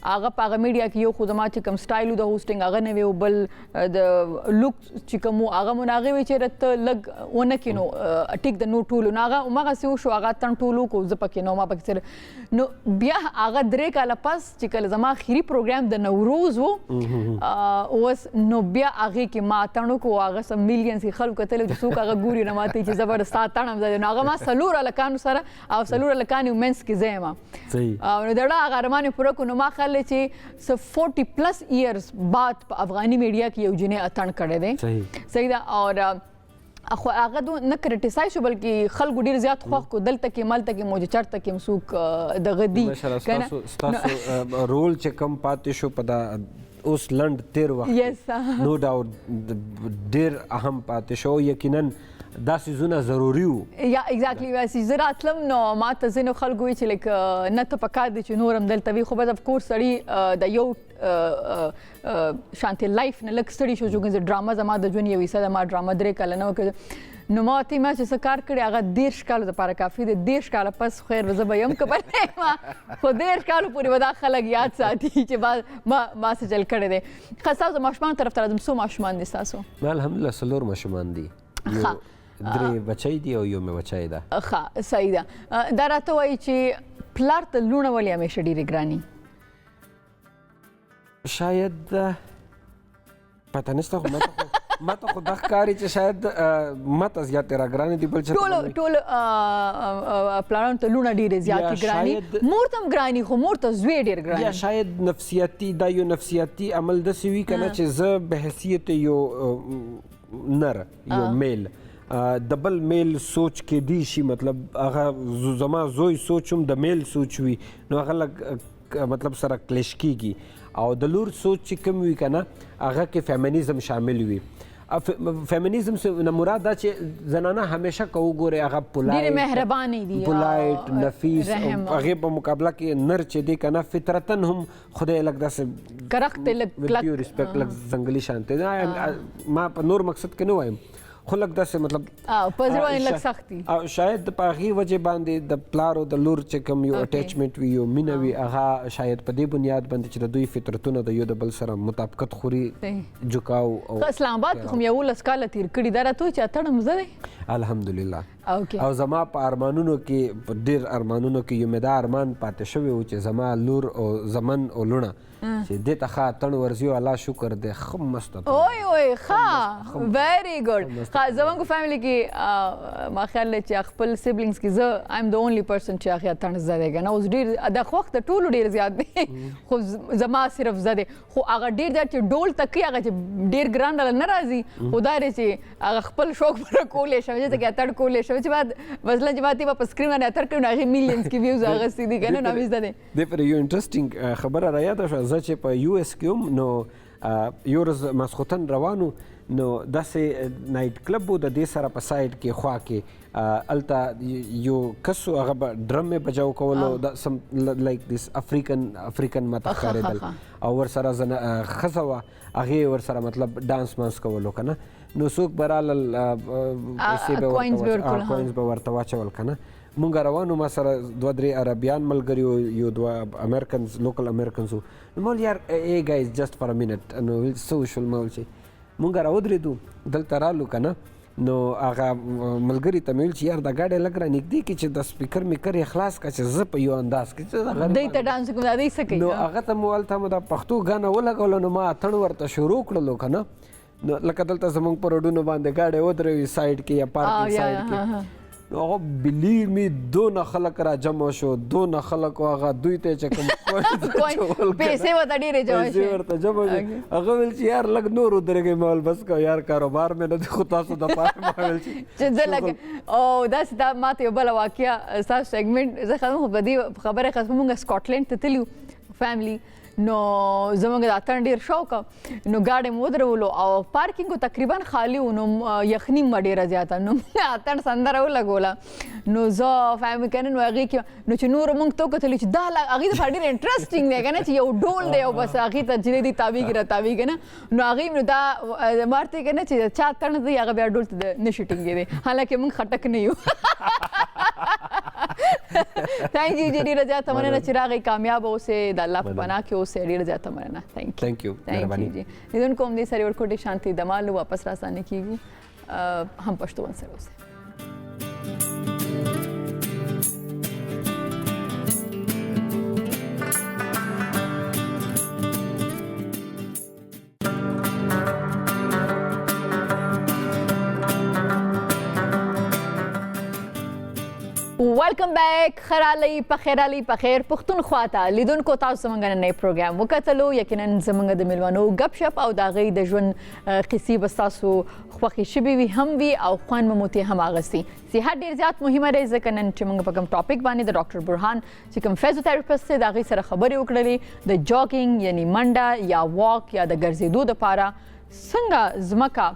هغه په هغه میډیا کې یو خو زما چې کوم سټایل و د هوسټینګ هغه نه وی او بل د لوک چې کوم هغه مو هغې وی چې ته لږ ونه کړې نو ټیک د نو ټولو نو هغه هماغسې وشو هغه اتڼ ټول وکړو زه پکې نه ما پکې سره نو بیا هغه 3 کاله پس چې کله زما اخري پروګرام د نوروز و اوس نو بیا هغې کې ما اتڼ وکړو هغه سم میلیونز کې خلکو کتلی چې څوک هغه ګوري نه ماته چې زه به ستا اتڼ هم زه نو هغه ما 4 هلکانو سره او 4 هلکانو منځ کې زه یم نو د هغه ارمان پوره کړو نو ما خیال دی چې 40 پلس ایئرز بعد په افغاني میډیا کې یو جنۍ اتڼ کړی دی صحیح ده اور خو هغه نه کرټیسایز شو بلکې خلکو ډېر زیات خوښ کړو دلته کې ملته کې موجه چرته کې څوک دغه دي ستاسو رول چې کم پاتې شو په دا اوس لنډ تیر وخت نو ډاوټ ډېر اهم پاتې شو یقینا دا سیزونه ضروري وو یا ایگزیکټلی واسي زه راتلم نو ما ته ځینو خلکو وایي چې لایک نه ته پکار دی چې نور هم دلته وي خو بس افکورس سړي د یو شانتي لایف نه لږ ستړي شو چې ډرامه زما د ژوند یو حصه ده ما ډرامه 3 کاله نه وکړه نو ما ورته ما چې څه کار کړی هغه 10 کالو دپاره کافي دی 10 کاله پس خیر زه به یم که بل نه یم خو 10 کالو پورې به دا خلک یاد ساتي چې ما څه چل کړی دی ښه ستاسو ماشومانو طرف ته راځم څو ماشومان دي ستاسو الحمدلله 4 ماشومان دي 3 بچی دی او یو مې بچی ده ښه صحیح ده دا راته وایي چې پلار ته لوڼه ولې همیشه ډېرې ګراني شاید پته نشته خو ما ته خو دا ښکاري چې شاید ما ته زیاتې راګرانې دي بل ټول پلارانو ته لوڼه ډېرې زیاتې ګراني مور ته هم ګراني خو مور ته زوی ډېر ګراني یا شاید نفسیاتي دا یو نفسیاتي عمل داسې وي که نه چې زه بحیثیت یو نر یو میل د بل میل سوچ کې دی شي مطلب هغه زما زوی سوچ هم د میل سوچ وي نو هغه لږ مطلب سره کلیش کېږي او د لور سوچ چې کوم وي که نه هغه کې فیمینیزم شامل وي فیمینیزم نه مراد دا چې زنانه همیشه که وګورئ هغه ډېرې مهربانې دي پولایټ نفیس هغې په مقابله کې نر چې دی که نه فطرتا هم خدای لږ داسې کرخت لږ پیور رسپیکټ لږ ځنګلي شانتی ما په نور مقصد کې نه وایم خو لږ داسې مطلب په زړه باندې لږ سخت دي شاید په هغې وجې باندې د پلار او د لور چې کوم یو اټیچمنټ وي یو مینه وي هغه شاید په دې بنیاد باندې چې د دوی فطرتونه د یو د بل سره مطابقت خوري جوکاو او اسلام آباد کې هم 11 کاله تیر کړي دا راته چې اتڼ هم زه دی الحمدلله او زما په ارمانونو کې په ډېر ارمانونو کې یو مې دا ارمان پاتې شوی و چې زما لور او زمن او لونه چې دې ته ښه اتڼ ورځي او الله شکر دی ښه مست اوی ښه ویری ګډ ښه زموږ فیملی کې ما خیال دی چې خپل سیبلینګز کې زه آی ایم د اونلی پرسن چې هغې اتڼ زده دی که نه اوس ډېر د وخت د ټولو ډېر زیات دی خو زما صرف زه دی خو هغه ډېر زیات چې ډول تکي هغه چې ډېر ګران راله نه راځي خو دا دی چې هغه خپل شوق پوره کولی شم چې کې اتڼ کولی شم چې بعد مثلا چې بعد په سکرین باندې اتر کړو نو هغې میلیونز کې ویوز اخیستي دي که نه نو هم زده دی دې پر یو انټرسټینګ خبره رایاده شوه زه چې په یو اس کې هم نو یو ورځ ماسخوتن روانو نو داسې نایټ کلب و د دې سره په سایډ کې خوا کې هلته یو کس و هغه به ډرم یې بجاو کولو سم لایک دیس افریقن ماته ښکارېدل او ورسره ښځه وه هغې ورسره مطلب ډانس مانس کولو که نه نو څوک به رالل کوینز به ورته واچول که نه مونږ روانو ما سره دوه درې عربیان ملګري یو دوه امریکنز لوکل امریکنز وو نو ما ویل یار ای ګایز جسټ فار ا منټ نو څه وشول ما ویل چې مونږ راودرېدو دلته رالو که نه نو هغه ملګري ته مې ویل چې یار دا ګاډی لږ رانږدې کړي چې د سپیکر مې کر یې خلاص کړه چې زه په یو انداز کې دوی ته ډانس کوم دوی څه کوي نو هغه ته مو هلته مو دا پښتو ګانا ولګولو نو ما اتڼ ورته شروع کړلو که نه نو لکه دلته زموږ په روډونو باندې ګاډی ودروي سایډ کې یا پارکینګ سایډ کې نو هغه بلیو می دونه خلک را جمع شو دونه خلک هغه دوی ته چې کوم پیسې ورته ډېرې جمع شوې ورته جمع شوې هغه ویل چې یار لږ نور ودرېږئ ما ویل بس که یار کاروبار مې نه دی خو تاسو دپاره ما ویل چې زه لږ او داسې دا ماته یو بله واقعه ستاسو سیګمنټ زه ختم خو په دې خبره ختم مونږ سکاټلینډ ته تللي وو فیملی نو زموږ د اتڼ ډېر شوق نو ګاډی مو ودرولو او پارکینګ تقریبا خالي و نو یخني مه ډېره زیاته نو اتڼ سندره ولګوله نو زه فیملی که نه نو هغې کې نو چې نورو مونږ ته وکتلو چې دا هغې دپاره ډېر انټرسټینګ دی که نه چې یو ډول دی او بس هغې ته چې دی تاویږي را تاویږي نه نو هغې نو دا مارته که نه چې چا اتڼ دی هغه بیا ډول ته نشي ټینګېدی حالانکې مونږ خټک نه یو تھینک یو جی ډېره زیاته مننه چې راغئ کامیاب اوسئ د الله په پناه کې اوسئ ډېره زیاته مننه تھینک یو مهرباني جی لیدونکو همدې سره ورکوټې شانتي دمال واپس راستانه کیږو هم پښتو سره اوسئ ویلکم بیک خیرالی په خیر پښتونخوا ته لیدونکو تاسو زموږ نننی پروګرام وکتلو یقینا زموږ د میلمنو ګپ شپ او د هغوی د ژوند قصې به ستاسو خوښې شوې وي هم وي او خوند به مو ترې هم اخیستي صحت ډېر زیات مهمه دی ځکه نن چې موږ په کوم ټاپک باندې د ډاکټر برهان چې کوم فیزیوتراپسټ دی د هغوی سره خبرې وکړلې د جاګینګ یعنی منډه یا واک یا د ګرځېدو دپاره څنګه ځمکه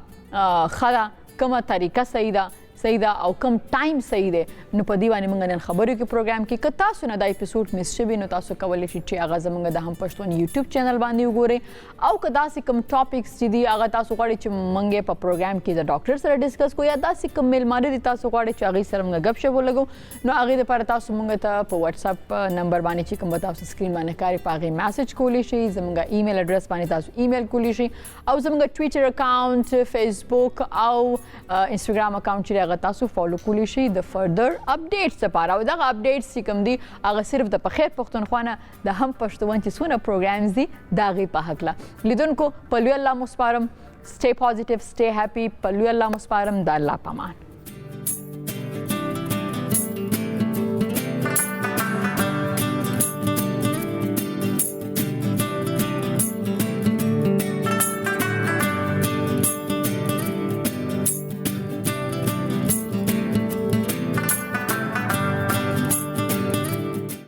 ښه ده کومه طریقه صحیح ده او کم ټایم صحیح دی نو په دې باندې موږ نن خبرو کې پروګرام کې که تاسو نه دا اپیسوډ مس شوي نو تاسو کولی شئ چې هغه زموږ د هم پښتون یوټیوب چینل باندې وګورئ او که داسې کوم ټاپکس چې دي هغه تاسو غواړئ چې موږ یې په پروګرام کې د ډاکټر سره ډسکس کړو یا داسې کوم میلمانه دي تاسو غواړئ چې هغوی سره موږ ګپ شپ ولګو نو هغې دپاره تاسو موږ ته په وټساپ نمبر باندې چې کوم به تاسو سکرین باندې ښکاري په هغې میسج کولی شئ زموږ ایمیل اډرس باندې تاسو ایمیل کولی شئ او زموږ ټویټر اکاونټ فیسبوک او انسټاګرام اکاونټ چې هغه تاسو فالو کولی شئ د فردر اپډیټس لپاره او دغه اپډیټس چې کوم دي هغه صرف د په خیر پښتونخوا نه د هم پښتون چې څونه پروګرامز دي د هغې په هکله لیدونکو په لوی الله مو سپارم سټې پازیټیو سټې هیپي په لوی الله مو سپارم د الله په امان